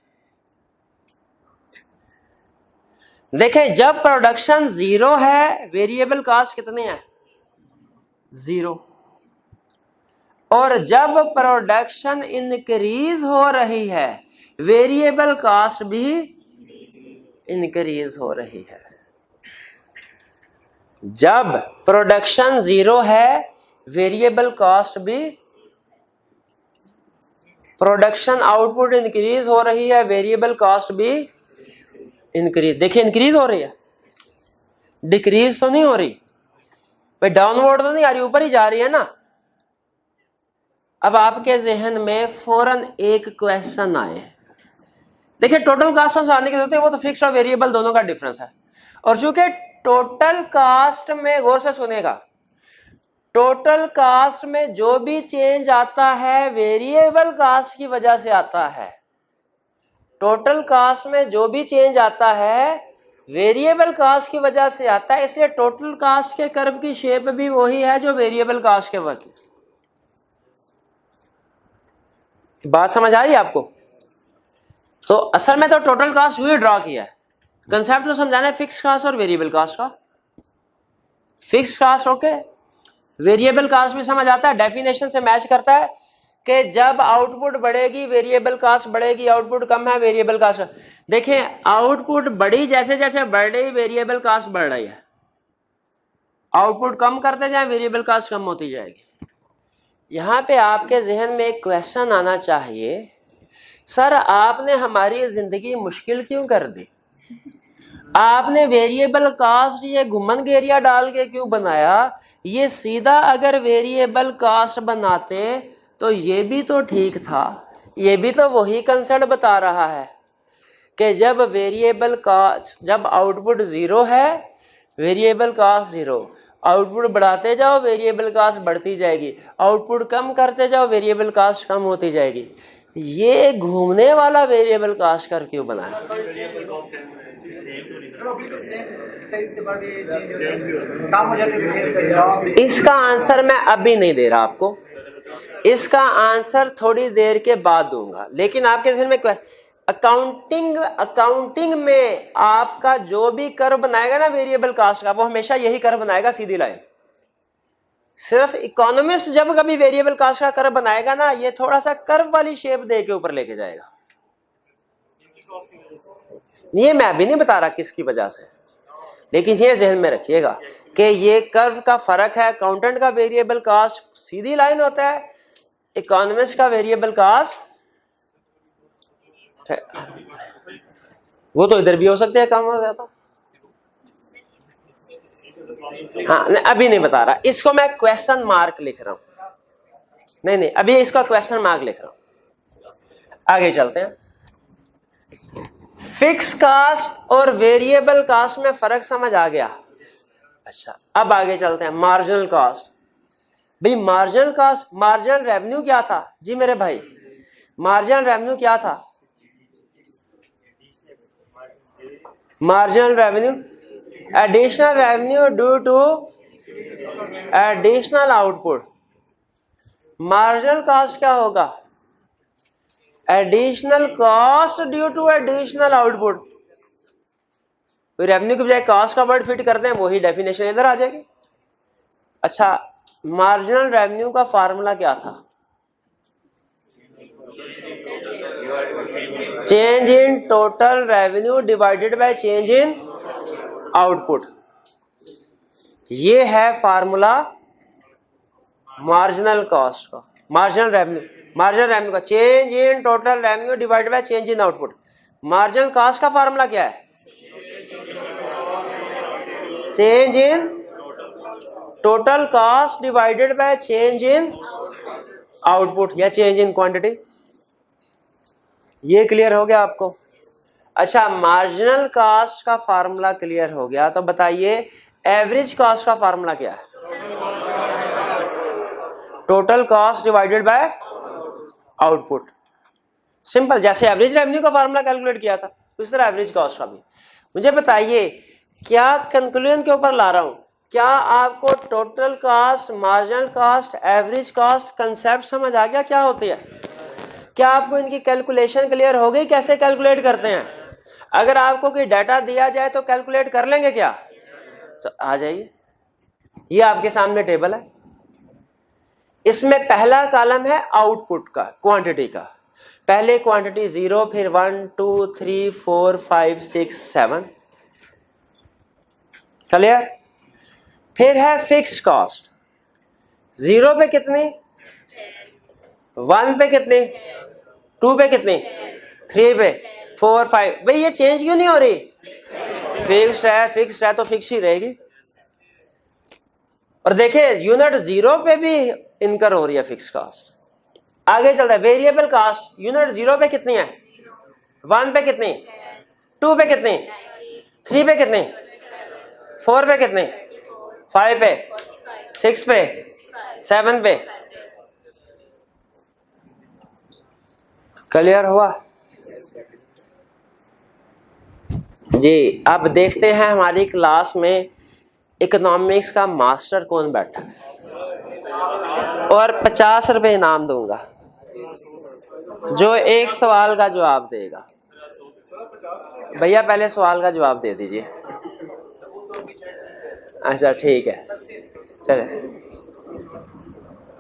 देखें जब प्रोडक्शन 0 है वेरिएबल कॉस्ट कितनी है 0, और जब प्रोडक्शन इंक्रीज हो रही है वेरिएबल कॉस्ट भी इंक्रीज हो रही है। जब प्रोडक्शन 0 है वेरिएबल कॉस्ट भी, प्रोडक्शन आउटपुट इंक्रीज हो रही है वेरिएबल कॉस्ट भी इंक्रीज। देखिए इंक्रीज हो रही है, डिक्रीज तो नहीं हो रही भाई, डाउनवर्ड तो नहीं आ रही, ऊपर ही जा रही है ना। अब आपके जहन में फौरन एक क्वेश्चन आए, देखिए टोटल कास्ट से आने की जरूरत है, वो तो फिक्स और वेरिएबल दोनों का डिफरेंस है, और चूंकि टोटल कास्ट में, गौर से सुनेगा, टोटल कास्ट में जो भी चेंज आता है वेरिएबल कास्ट की वजह से आता है, टोटल कास्ट में जो भी चेंज आता है वेरिएबल कास्ट की वजह से आता है, इसलिए टोटल कास्ट के कर्व की शेप भी वही है जो वेरिएबल कास्ट के वर्क की। बात समझ आ रही है आपको? तो असल में तो टोटल कास्ट यूं ही ड्रॉ किया है, कंसेप्ट तो समझाना है फिक्स कास्ट और वेरिएबल कास्ट का। Fix cost okay, variable cost भी समझ आता है, डेफिनेशन से मैच करता है कि जब आउटपुट बढ़ेगी वेरिएबल कास्ट बढ़ेगी, आउटपुट कम है वेरिएबल कास्ट। देखें आउटपुट बढ़ी, जैसे जैसे बढ़ रही वेरिएबल कास्ट बढ़ रही है, आउटपुट कम करते जाए वेरिएबल कास्ट कम होती जाएगी। यहां पे आपके जहन में एक क्वेश्चन आना चाहिए, सर आपने हमारी जिंदगी मुश्किल क्यों कर दी, आपने वेरिएबल कास्ट ये घुमन घेरिया डाल के क्यों बनाया, ये सीधा अगर वेरिएबल कास्ट बनाते तो ये भी तो ठीक था, ये भी तो वही कंसेप्ट बता रहा है कि जब वेरिएबल कास्ट, जब आउटपुट 0 है वेरिएबल कास्ट 0, आउटपुट बढ़ाते जाओ वेरिएबल कास्ट बढ़ती जाएगी, आउटपुट कम करते जाओ वेरिएबल कास्ट कम होती जाएगी। ये घूमने वाला वेरिएबल कास्ट कर क्यों बनाया? इसका आंसर मैं अभी नहीं दे रहा आपको, इसका आंसर थोड़ी देर के बाद दूंगा, लेकिन आपके जहन में अकाउंटिंग में आपका जो भी कर्व बनाएगा ना वेरिएबल कास्ट का, वो हमेशा यही कर्व बनाएगा, सीधी लाइन। सिर्फ इकोनॉमिस्ट जब कभी वेरिएबल कास्ट का कर्व बनाएगा ना, ये थोड़ा सा कर्व वाली शेप दे के ऊपर लेके जाएगा। ये मैं अभी नहीं बता रहा किसकी वजह से, लेकिन ये जहन में रखिएगा कि ये कर्व का फर्क है। अकाउंटेंट का वेरिएबल कास्ट सीधी लाइन होता है, इकोनॉमिस्ट का वेरिएबल कास्ट वो तो इधर भी हो सकते हैं, कम हो जाता। हाँ अभी नहीं बता रहा, इसको मैं क्वेश्चन मार्क लिख रहा हूं, नहीं अभी इसका क्वेश्चन मार्क लिख रहा हूं। आगे चलते हैं। फिक्स कास्ट और वेरिएबल कास्ट में फर्क समझ आ गया? अच्छा अब आगे चलते हैं मार्जिनल कास्ट। भाई मार्जिनल कास्ट, मार्जिनल रेवेन्यू क्या था जी मेरे भाई? मार्जिनल रेवेन्यू क्या था? Marginal revenue additional revenue due to additional output. Marginal cost क्या होगा? Additional cost due to additional output. Revenue की बजाय कॉस्ट का वर्ड फिट करते हैं, वही डेफिनेशन इधर आ जाएगी। अच्छा मार्जिनल रेवेन्यू का फार्मूला क्या था? Change in total revenue divided by change in output. ये है फार्मूला मार्जिनल कॉस्ट का, मार्जिनल रेवेन्यू का change in total revenue divided by change in output. Marginal cost का फार्मूला क्या है? Change in total cost divided by change in output या change in quantity. ये clear हो गया आपको? अच्छा, मार्जिनल कॉस्ट का फार्मूला क्लियर हो गया, तो बताइए एवरेज कॉस्ट का फार्मूला क्या है? Total cost divided by output. Simple, जैसे एवरेज रेवेन्यू का फार्मूला कैलकुलेट किया था उस तरह एवरेज कॉस्ट का भी। मुझे बताइए, क्या कंक्लूजन के ऊपर ला रहा हूं, क्या आपको total cost, marginal cost, average cost concept समझ आ गया क्या होती है? क्या आपको इनकी कैलकुलेशन क्लियर हो गई, कैसे कैलकुलेट करते हैं? अगर आपको कोई डाटा दिया जाए तो कैलकुलेट कर लेंगे क्या? आ जाइए, ये आपके सामने टेबल है, इसमें पहला कॉलम है आउटपुट का, क्वांटिटी का। पहले क्वांटिटी 0, फिर 1 2 3 4 5 6 7, क्लियर? फिर है फिक्स कॉस्ट, 0 पे कितनी, 1 पे कितनी, 2 पे कितनी, 3 पे, 4 5। भाई ये चेंज क्यों नहीं हो रही? फिक्स्ड है तो फिक्स ही रहेगी। और देखिए यूनिट 0 पे भी इनकर हो रही है फिक्स कॉस्ट। आगे चलता है वेरिएबल कॉस्ट, यूनिट 0 पे कितनी है, 1 पे कितनी, 2 पे कितनी, 3 पे कितनी, 4 पे कितनी, 5 पे, 6 पे, 7 पे। क्लियर हुआ जी? अब देखते हैं हमारी क्लास में इकोनॉमिक्स का मास्टर कौन बैठा है, और 50 रुपए इनाम दूंगा जो एक सवाल का जवाब देगा। भैया पहले सवाल का जवाब दे दीजिए। अच्छा ठीक है, चले।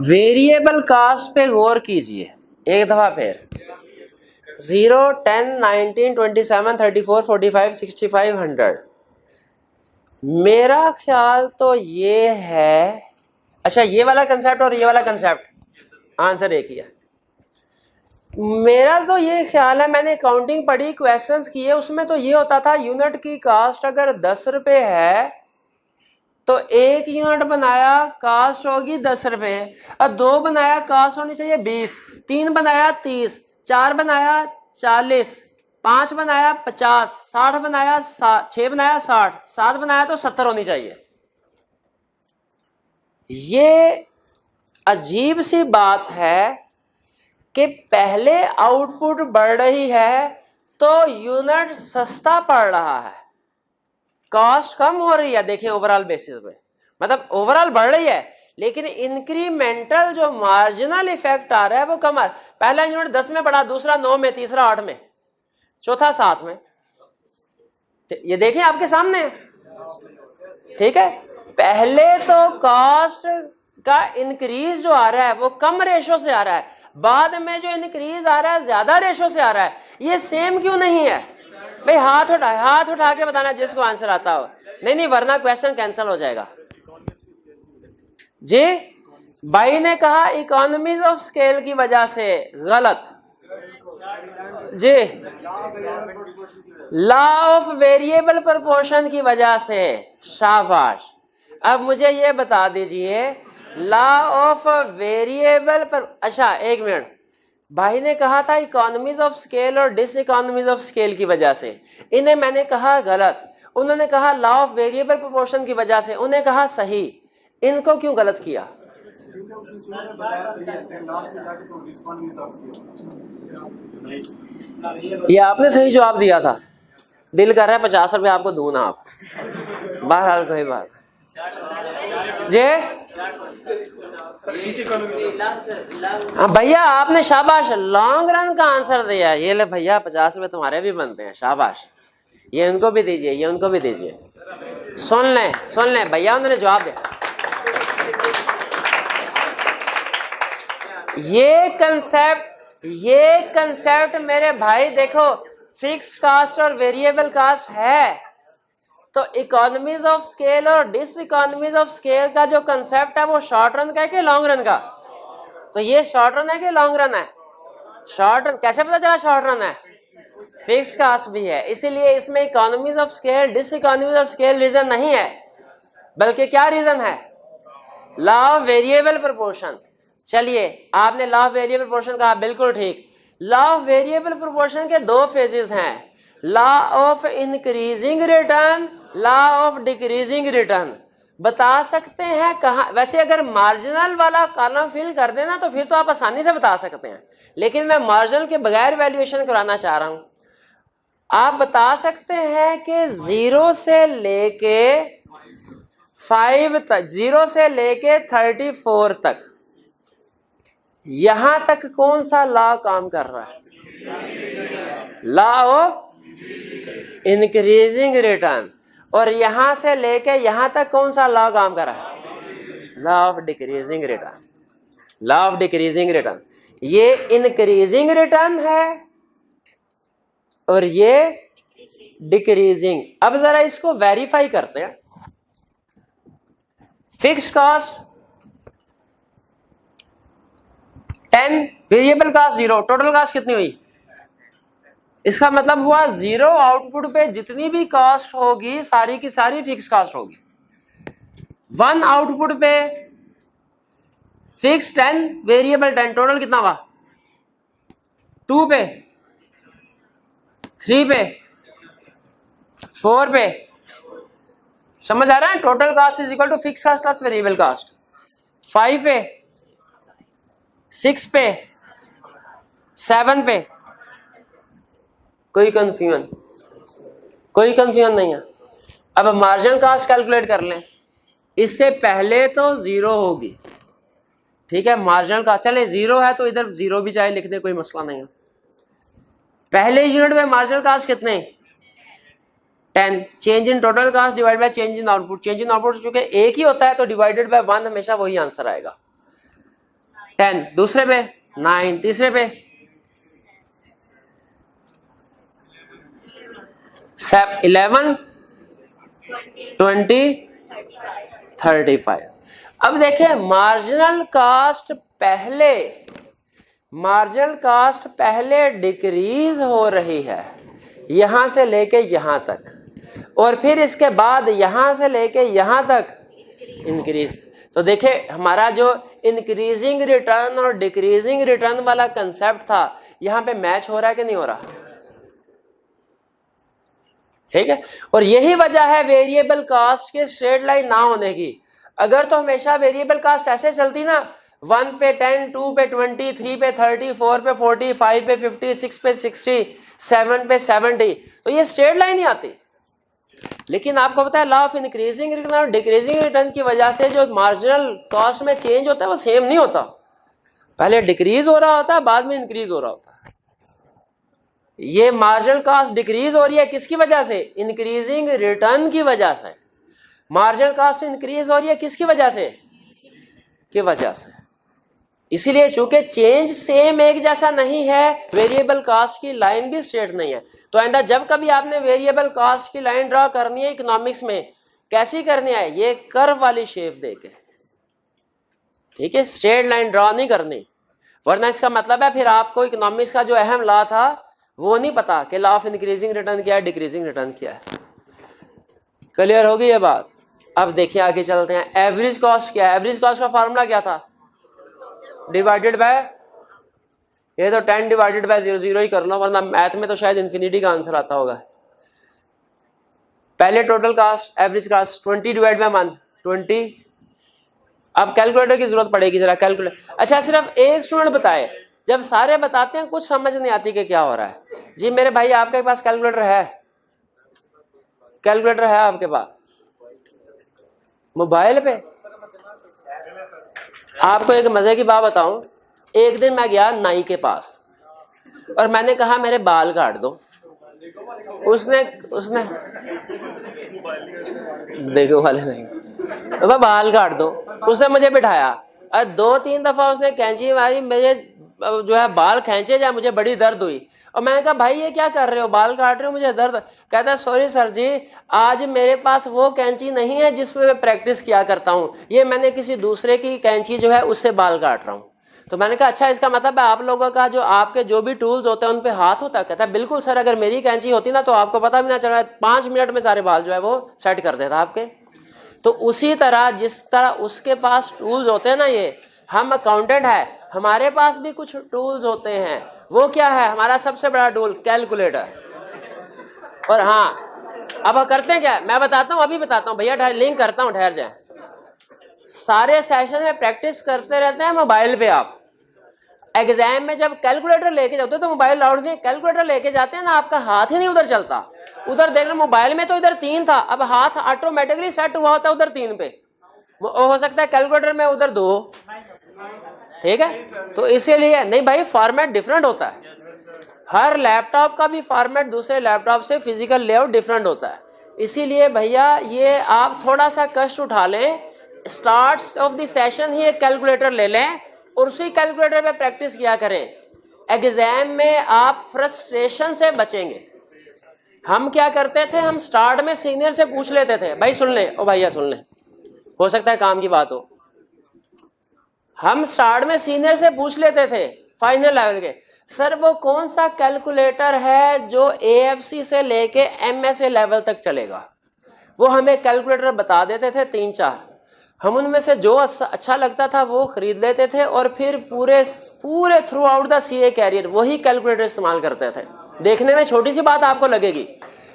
वेरिएबल कास्ट पे गौर कीजिए एक दफा फिर। 0 10 19 27 34 45 65 100। मेरा ख्याल तो ये है, अच्छा ये वाला कंसेप्ट और ये वाला कंसेप्ट आंसर एक ही है। मेरा तो ये ख्याल है, मैंने काउंटिंग पढ़ी, क्वेश्चंस किए, उसमें तो ये होता था यूनिट की कास्ट अगर 10 रुपए है तो एक यूनिट बनाया कास्ट होगी 10 रुपए, और 2 बनाया कास्ट होनी चाहिए 20, 3 बनाया 30, 4 बनाया 40, 5 बनाया 50, 60 बनाया 6 बनाया 60, 7 बनाया तो 70 होनी चाहिए। ये अजीब सी बात है कि पहले आउटपुट बढ़ रही है तो यूनिट सस्ता पड़ रहा है, कॉस्ट कम हो रही है। देखिए ओवरऑल बेसिस पे, मतलब ओवरऑल बढ़ रही है लेकिन इंक्रीमेंटल जो मार्जिनल इफेक्ट आ रहा है वो कम आ रहा है। पहला यूनिट 10 में बढ़ा, दूसरा 9 में, तीसरा 8 में, चौथा 7 में। ये देखें आपके सामने, ठीक है? पहले तो कॉस्ट का इंक्रीज जो आ रहा है वो कम रेशो से आ रहा है, बाद में जो इंक्रीज आ रहा है ज्यादा रेशो से आ रहा है। ये सेम क्यों नहीं है भाई? हाथ उठा के बताना जिसको आंसर आता हो। नहीं वरना क्वेश्चन कैंसिल हो जाएगा जी। भाई ने कहा इकोनॉमीज ऑफ स्केल की वजह से, गलत जी। लॉ ऑफ वेरिएबल प्रोपोर्शन की वजह से, शाबाश। अब मुझे ये बता दीजिए लॉ ऑफ वेरिएबल पर, अच्छा एक मिनट, भाई ने कहा था इकोनॉमीज ऑफ स्केल और डिस इकोनॉमीज ऑफ स्केल की वजह से, इन्हें मैंने कहा गलत। उन्होंने कहा लॉ ऑफ वेरिएबल प्रोपोर्शन की वजह से, उन्हें कहा सही। इनको क्यों गलत किया? ये आपने सही जवाब दिया था। दिल कर रहा है 50 रुपए आपको दूं ना आप। बहरहाल कोई बात जे। हाँ भैया आपने शाबाश लॉन्ग रन का आंसर दिया। ये ले भैया 50 रुपए तुम्हारे भी बनते हैं, शाबाश। ये उनको भी दीजिए, ये उनको भी दीजिए। सुन लें भैया, उन्होंने जवाब दिया। ये कंसेप्ट मेरे भाई देखो, फिक्स कास्ट और वेरिएबल कास्ट है तो इकोनॉमीज ऑफ स्केल और डिस इकोनॉमीज ऑफ स्केल का जो कंसेप्ट है वो शॉर्ट रन का है कि लॉन्ग रन का? तो ये शॉर्ट रन है कि लॉन्ग रन है? Short run. कैसे पता चला शॉर्ट रन है? फिक्स कास्ट भी है, इसीलिए इसमें economies of scale, diseconomies of scale reason नहीं है, बल्कि क्या रीजन है? Law of variable proportion. चलिए, आपने लॉ ऑफ वेरिएबल प्रोपोर्शन कहा, बिल्कुल ठीक। लॉ ऑफ वेरिएबल प्रोपोर्शन के दो फेजेस हैं, law of increasing return, law of decreasing return. बता सकते हैं कहाँ? वैसे अगर मार्जिनल वाला कॉलम फिल कर देना तो फिर तो आप आसानी से बता सकते हैं, लेकिन मैं मार्जिनल के बगैर वैल्यूएशन कराना चाह रहा हूं। आप बता सकते हैं कि 0 से लेके 5 तक, 0 से लेके 34 तक, यहां तक कौन सा लॉ काम कर रहा है? Law of increasing return. और यहां से लेके यहां तक कौन सा लॉ काम कर रहा है? Law of decreasing return. Law of decreasing return, ये इंक्रीजिंग रिटर्न है और ये डिक्रीजिंग। अब जरा इसको वेरीफाई करते हैं। Fix cost 10, variable cost 0, total cost कितनी हुई? इसका मतलब हुआ 0 आउटपुट पे जितनी भी कॉस्ट होगी सारी की सारी फिक्स कॉस्ट होगी। 1 आउटपुट पे फिक्स 10, वेरिएबल 10, टोटल कितना हुआ? 2 पे, 3 पे, 4 पे। समझ आ रहा है? Total cost is equal to fix cost plus variable cost. 5 पे, 6 पे, 7 पे। कोई कंफ्यूजन? कोई कंफ्यूजन नहीं है। अब मार्जिनल कॉस्ट कैलकुलेट कर लें। इससे पहले तो 0 होगी, ठीक है। मार्जिनल कॉस्ट चले 0 है तो इधर 0 भी चाहे लिख दे, कोई मसला नहीं है। पहले यूनिट में मार्जिनल कॉस्ट कितने? 10। Change in total cost divide by change in output. Change in output चूंकि एक ही होता है तो डिवाइडेड बाय 1 हमेशा वही आंसर आएगा। 10 दूसरे पे, 9 तीसरे पे, 11, 20, 35। अब देखें, मार्जिनल कास्ट पहले डिक्रीज हो रही है यहां से लेके यहां तक, और फिर इसके बाद यहां से लेके यहां तक इंक्रीज। तो देखें, हमारा जो इंक्रीजिंग रिटर्न और डिक्रीजिंग रिटर्न वाला कंसेप्ट था यहां पे मैच हो रहा है कि नहीं हो रहा? ठीक है। और यही वजह है वेरिएबल कॉस्ट के स्ट्रेट लाइन ना होने की। अगर तो हमेशा वेरिएबल कॉस्ट ऐसे चलती ना, 1 पे 10, 2 पे 20, 3 पे 30, 4 पे 40, 5 पे 50, 6 पे 60, 7 पे 70, तो ये स्ट्रेट लाइन ही आती। लेकिन आपको पता है लॉ ऑफ इंक्रीजिंग रिटर्न और डिक्रीजिंग रिटर्न की वजह से जो मार्जिनल कॉस्ट में चेंज होता है वो सेम नहीं होता। पहले डिक्रीज हो रहा होता है, बाद में इंक्रीज हो रहा होता है। ये मार्जिनल कॉस्ट डिक्रीज हो रही है किसकी वजह से? इंक्रीजिंग रिटर्न की वजह से। मार्जिनल कॉस्ट इंक्रीज हो रही है किसकी वजह से? की वजह से। इसीलिए चूंकि चेंज सेम एक जैसा नहीं है, वेरिएबल कॉस्ट की लाइन भी स्ट्रेट नहीं है। तो आइंदा जब कभी आपने वेरिएबल कॉस्ट की लाइन ड्रॉ करनी है इकोनॉमिक्स में, कैसी करनी है? ये कर्व वाली शेप देके, ठीक है। स्ट्रेट लाइन ड्रॉ नहीं करनी, वरना इसका मतलब है फिर आपको इकोनॉमिक्स का जो अहम लॉ था वो नहीं पता कि लॉ ऑफ इंक्रीजिंग रिटर्न क्या है, डिक्रीजिंग रिटर्न क्या है। क्लियर होगी ये बात? अब देखिए आगे चलते हैं। एवरेज कॉस्ट क्या है? एवरेज कॉस्ट का फार्मूला क्या था? डिवाइडेड बाय, ये तो 10 डिवाइडेड बाय 0, 0 ही कर लो, वरना मैथ में तो शायद इन्फिनिटी का आंसर आता होगा। पहले total cost, average cost 20 divide by 1, 20। अब कैलकुलेटर की जरूरत पड़ेगी जरा, कैलकुलेटर। अच्छा, सिर्फ एक स्टूडेंट बताए, जब सारे बताते हैं कुछ समझ नहीं आती कि क्या हो रहा है। जी मेरे भाई, आपके पास कैलकुलेटर है? कैलकुलेटर है आपके पास? मोबाइल पे? आपको एक मजे की बात बताऊं, एक दिन मैं गया नाई के पास और मैंने कहा मेरे बाल काट दो। उसने देखो वाले नहीं, तो बाल काट दो। उसने मुझे बिठाया और 2-3 दफा उसने कैंची मारी, मेरे जो है बाल खींचे जाए, मुझे बड़ी दर्द हुई। और मैंने कहा भाई ये क्या कर रहे हो, बाल काट रहे हो, मुझे दर्द। कहता है सॉरी सर जी, आज मेरे पास वो कैंची नहीं है जिसमें मैं प्रैक्टिस किया करता हूँ, ये मैंने किसी दूसरे की कैंची जो है उससे बाल काट रहा हूँ। तो मैंने कहा अच्छा, इसका मतलब है आप लोगों का जो आपके जो भी टूल्स होते हैं उन पे हाथ होता है? कहता है बिल्कुल सर, अगर मेरी कैंची होती ना तो आपको पता भी ना चला, 5 मिनट में सारे बाल जो है वो सेट कर देता आपके। तो उसी तरह जिस तरह उसके पास टूल्स होते हैं ना, ये हम अकाउंटेंट है, हमारे पास भी कुछ टूल्स होते हैं। वो क्या है? हमारा सबसे बड़ा टूल कैलकुलेटर। और हाँ, अब करते हैं क्या, मैं बताता हूँ, अभी बताता हूँ भैया, लिंक करता हूँ, ठहर जाए। सारे सेशन में प्रैक्टिस करते रहते हैं मोबाइल पे। आप एग्जाम में जब कैलकुलेटर लेके जाते हो तो मोबाइल लाउड नहीं, कैलकुलेटर लेके जाते हैं ना, आपका हाथ ही नहीं उधर चलता। उधर देखना, मोबाइल में तो इधर 3 था, अब हाथ ऑटोमेटिकली सेट हुआ होता है उधर 3 पे। हो सकता है कैलकुलेटर में उधर 2। ठीक है, तो इसीलिए नहीं भाई, फॉर्मेट डिफरेंट होता है। हर लैपटॉप का भी फॉर्मेट दूसरे लैपटॉप से फिजिकल लेआउट डिफरेंट होता है। इसीलिए भैया ये आप थोड़ा सा कष्ट उठा लें, स्टार्ट ऑफ द सेशन ही एक कैलकुलेटर ले लें और उसी कैलकुलेटर पे प्रैक्टिस किया करें। एग्जाम में आप फ्रस्ट्रेशन से बचेंगे। हम क्या करते थे, हम स्टार्ट में सीनियर से पूछ लेते थे, भाई सुन ले, ओ भैया सुन ले, हो सकता है काम की बात हो। हम स्टार्ट में सीनियर से पूछ लेते थे फाइनल लेवल के, सर वो कौन सा कैलकुलेटर है जो AFC से लेके MSA लेवल तक चलेगा। वो हमें कैलकुलेटर बता देते थे 3-4, हम उनमें से जो अच्छा लगता था वो खरीद लेते थे और फिर पूरे throughout the CA career वही कैलकुलेटर इस्तेमाल करते थे। देखने में छोटी सी बात आपको लगेगी,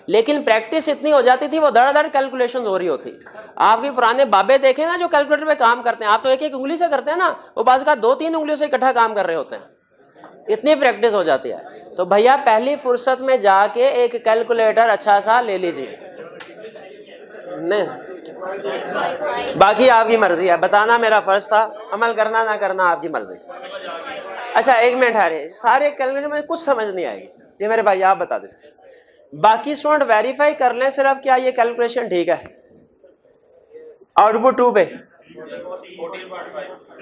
लेकिन प्रैक्टिस इतनी हो जाती थी, वो धड़ कैलकुलेशन हो रही होती। आपके पुराने बाबे देखे ना जो कैलकुलेटर पे काम करते हैं, आप तो एक एक उंगली से करते हैं ना, वो बाज़ का 2-3 उंगलियों से इकट्ठा काम कर रहे होते हैं, इतनी प्रैक्टिस हो जाती है। तो भैया पहली फुर्सत में जाके एक कैलकुलेटर अच्छा सा ले लीजिए। नहीं, बाकी आपकी मर्जी है, बताना मेरा फर्ज था, अमल करना ना करना आपकी मर्जी। अच्छा एक मिनट आ रहे, सारे कैलकुलेटर में कुछ समझ नहीं आएगी, ये मेरे भाई आप बता दे। बाकी स्टूडेंट वेरीफाई कर लें सिर्फ क्या ये कैलकुलेशन ठीक है। आउटपुट 2 पे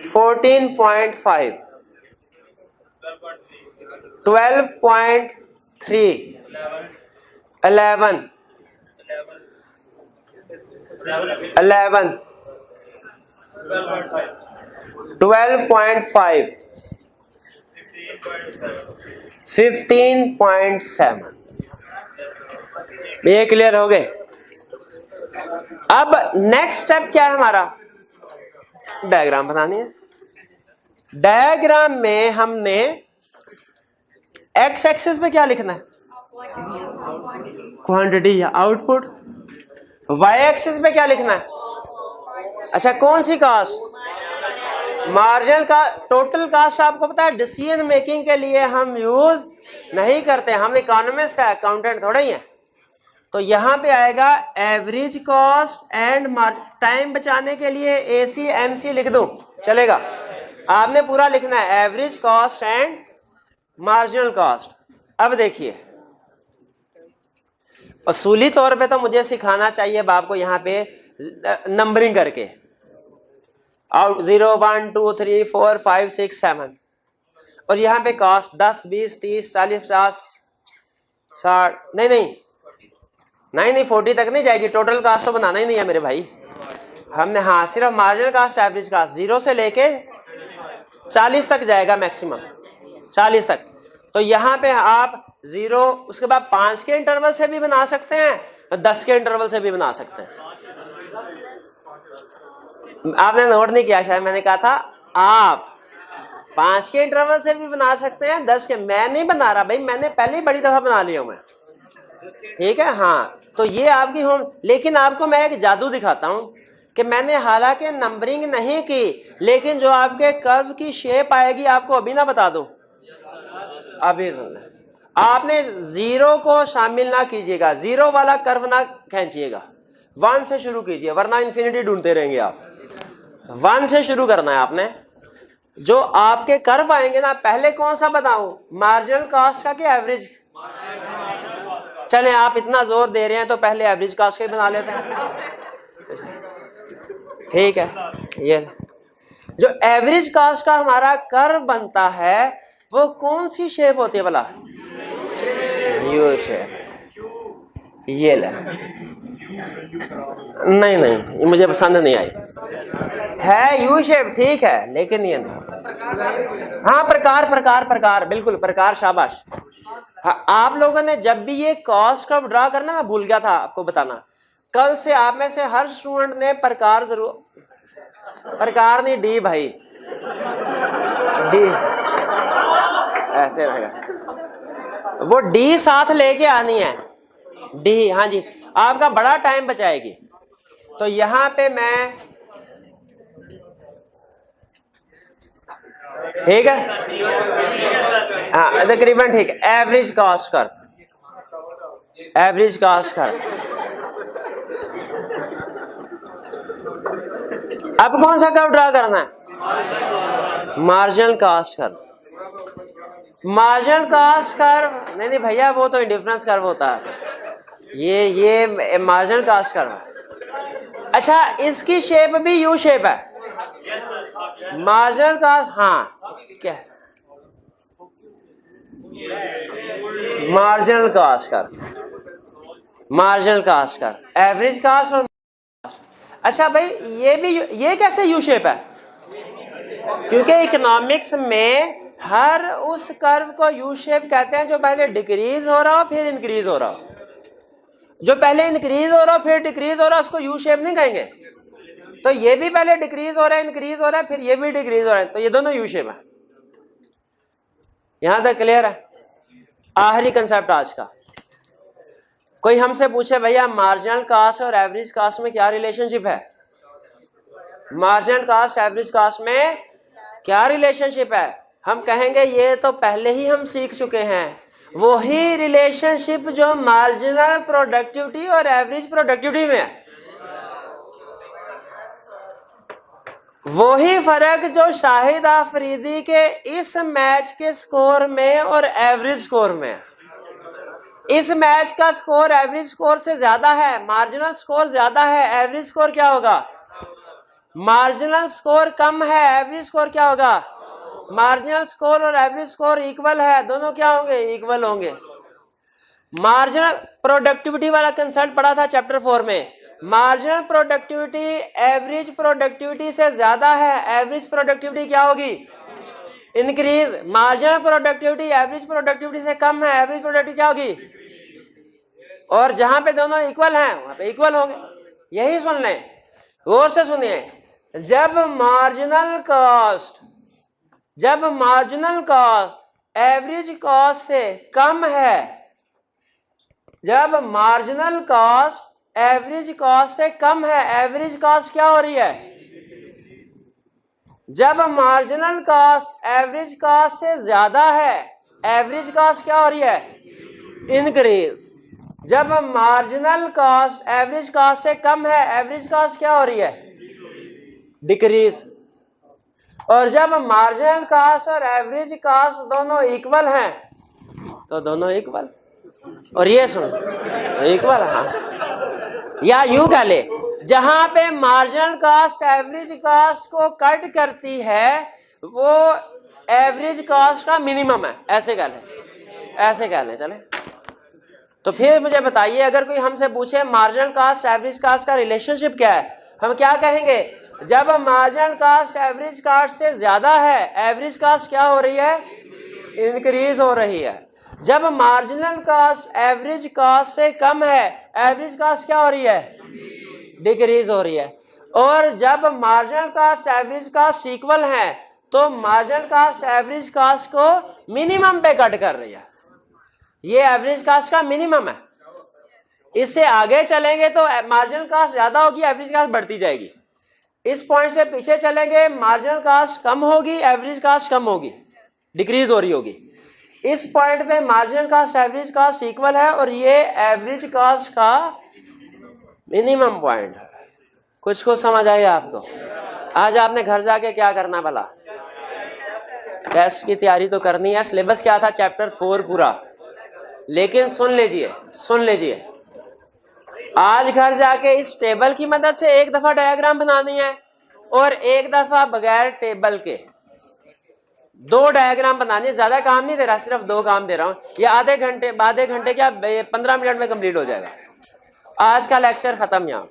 14.5, 12.3, 11, 12.5, 15.7। ये क्लियर हो गए। अब नेक्स्ट स्टेप क्या है हमारा, डायग्राम बनानी है। डायग्राम में हमने एक्स एक्सिस पे क्या लिखना है, क्वांटिटी या आउटपुट। वाई एक्सिस पे क्या लिखना है, अच्छा कौन सी कास्ट, मार्जिनल का। टोटल कास्ट आपको पता है डिसीजन मेकिंग के लिए हम यूज नहीं करते, हम इकोनॉमिस्ट है, अकाउंटेंट थोड़ा ही है। तो यहां पे आएगा एवरेज कॉस्ट एंड टाइम बचाने के लिए AC/MC लिख दूं, चलेगा। आपने पूरा लिखना है average cost and marginal cost. अब देखिए, असूली तौर पे तो मुझे सिखाना चाहिए अब आपको यहाँ पे नंबरिंग करके, आउट 0, 1, 2, 3, 4, 5, 6, 7, और यहाँ पे कॉस्ट 10, 20, 30, 40, 50, 60, नहीं 40 तक नहीं जाएगी। टोटल कास्ट तो बनाना ही नहीं है मेरे भाई हमने, हाँ सिर्फ मार्जिनल कास्ट, एवरेज कास्ट 0 से लेके 40 तक जाएगा, मैक्सिमम 40 तक। तो यहाँ पे आप 0, उसके बाद 5 के इंटरवल से भी बना सकते हैं, 10 के इंटरवल से भी बना सकते हैं। आपने नोट नहीं किया शायद, मैंने कहा था आप 5 के इंटरवल से भी बना सकते हैं, 10 के। मैं नहीं बना रहा भाई, मैंने पहले ही बड़ी दफा बना लिया हूं मैं, ठीक है। हाँ तो ये आपकी होम, लेकिन आपको मैं एक जादू दिखाता हूं कि मैंने हालांकि नंबरिंग नहीं की, लेकिन जो आपके कर्व की शेप आएगी आपको अभी ना बता दूं, अभी आपने 0 को शामिल ना कीजिएगा, 0 वाला कर्व ना खींचिएगा, 1 से शुरू कीजिए, वरना इन्फिनिटी ढूंढते रहेंगे आप। 1 से शुरू करना है आपने। जो आपके कर्व आएंगे ना, पहले कौन सा बताऊं, मार्जिनल कॉस्ट का कि एवरेज। चले आप इतना जोर दे रहे हैं तो पहले एवरेज कॉस्ट का ही बना लेते हैं, ठीक है। ये जो एवरेज कॉस्ट का हमारा कर्व बनता है वो कौन सी शेप होती है भला, यू शेप। ये ले, नहीं मुझे पसंद नहीं आई, है यू शेप ठीक है, लेकिन ये नहीं। हाँ प्रकार, बिल्कुल प्रकार, शाबाश। हाँ, आप लोगों ने जब भी ये कॉस्ट कर्व ड्रा करना, मैं भूल गया था आपको बताना, कल से आप में से हर स्टूडेंट ने प्रकार जरूर, प्रकार नहीं डी भाई, डी ऐसे रहेगा, वो डी साथ लेके आनी है, डी। हाँ जी, आपका बड़ा टाइम बचाएगी। तो यहां पे मैं, ठीक है, हाँ तकरीबन ठीक है। Average cost curve, average cost curve. अब कौन सा कर्व ड्रा करना है? Marginal cost curve. Marginal cost curve नहीं भैया, वो तो इंडिफरेंस कर्व होता है, ये मार्जिनल कॉस्ट कर्व है। अच्छा, इसकी शेप भी यू शेप है, मार्जिनल कॉस्ट। हाँ क्या, marginal cost curve, marginal cost curve, average cost और। अच्छा भाई, ये कैसे यू शेप है? क्योंकि इकोनॉमिक्स में हर उस कर्व को यू शेप कहते हैं जो पहले डिक्रीज हो रहा हो फिर इंक्रीज हो रहा हो। जो पहले इंक्रीज हो रहा हो फिर डिक्रीज हो रहा है उसको यू शेप नहीं कहेंगे। तो ये भी पहले डिक्रीज हो रहा है, इंक्रीज हो रहा है, फिर ये भी डिक्रीज हो रहा है, तो ये दोनों यू शेप है। यहां तक क्लियर है? आखिरी कंसेप्ट आज का। कोई हमसे पूछे भैया मार्जिनल कॉस्ट और एवरेज कॉस्ट में क्या रिलेशनशिप है? मार्जिनल कॉस्ट एवरेज कॉस्ट में क्या रिलेशनशिप है? हम कहेंगे ये तो पहले ही हम सीख चुके हैं, वही रिलेशनशिप जो मार्जिनल प्रोडक्टिविटी और एवरेज प्रोडक्टिविटी में है, वही फर्क जो शाहिद आफरीदी के इस मैच के स्कोर में और एवरेज स्कोर में है। इस मैच का स्कोर एवरेज स्कोर से ज्यादा है, मार्जिनल स्कोर ज्यादा है, एवरेज स्कोर क्या होगा? मार्जिनल स्कोर कम है, एवरेज स्कोर क्या होगा? मार्जिनल स्कोर और एवरेज स्कोर इक्वल है, दोनों क्या होंगे? इक्वल होंगे। मार्जिनल प्रोडक्टिविटी वाला कंसेप्ट पढ़ा था चैप्टर 4 में। मार्जिनल प्रोडक्टिविटी एवरेज प्रोडक्टिविटी से ज्यादा है, एवरेज प्रोडक्टिविटी क्या होगी? Increase. Marginal productivity average productivity से कम है, एवरेज प्रोडक्टिविटी क्या होगी? और जहां पे दोनों इक्वल हैं वहां पे इक्वल होंगे। यही सुन लें, गौर से सुनिए। जब मार्जिनल कॉस्ट एवरेज कॉस्ट से कम है, जब मार्जिनल कॉस्ट एवरेज कॉस्ट से कम है, एवरेज कॉस्ट क्या हो रही है? जब मार्जिनल कॉस्ट एवरेज कॉस्ट से ज्यादा है, एवरेज कॉस्ट क्या हो रही है? इंक्रीज। जब मार्जिनल कॉस्ट एवरेज कॉस्ट से कम है, एवरेज कॉस्ट क्या हो रही है? डिक्रीज। और जब मार्जिनल कॉस्ट और एवरेज कॉस्ट दोनों इक्वल हैं तो दोनों इक्वल। और ये सुन, इक्वल, हाँ, या यूं कह ले, जहां पे मार्जिनल कॉस्ट एवरेज कॉस्ट को कट करती है वो एवरेज कॉस्ट का मिनिमम है, ऐसे कह ले, ऐसे कह ले। चले तो फिर मुझे बताइए, अगर कोई हमसे पूछे मार्जिनल कॉस्ट एवरेज कॉस्ट का रिलेशनशिप क्या है, हम क्या कहेंगे? जब मार्जिनल कॉस्ट एवरेज कॉस्ट से ज्यादा है, एवरेज कॉस्ट क्या हो रही है? इंक्रीज हो रही है। जब मार्जिनल कॉस्ट एवरेज कॉस्ट से कम है, एवरेज कॉस्ट क्या हो रही है? डिक्रीज हो रही है। और जब marginal cost average cost equal है तो मार्जिनल कॉस्ट एवरेज कॉस्ट को मिनिमम पे कट कर रही है। ये एवरेज कॉस्ट का मिनिमम है। इससे आगे चलेंगे तो मार्जिनल कॉस्ट ज्यादा होगी, एवरेज कॉस्ट बढ़ती जाएगी। इस पॉइंट से पीछे चलेंगे, मार्जिनल कॉस्ट कम होगी, एवरेज कॉस्ट कम होगी, डिक्रीज हो रही होगी। इस पॉइंट पे marginal cost average cost equal है और ये एवरेज कॉस्ट का मिनिमम पॉइंट है। कुछ समझ आई आपको? आज आपने घर जाके क्या करना भला? टेस्ट की तैयारी तो करनी है। सिलेबस क्या था? चैप्टर 4 पूरा। लेकिन सुन लीजिए, आज घर जाके इस टेबल की मदद से एक दफा डायग्राम बनानी है और एक दफा बगैर टेबल के 2 डायग्राम बनानी। ज्यादा काम नहीं दे रहा, सिर्फ 2 काम दे रहा हूं। ये आधे घंटे क्या 15 मिनट में कंप्लीट हो जाएगा। आज का लेक्चर खत्म यहाँ।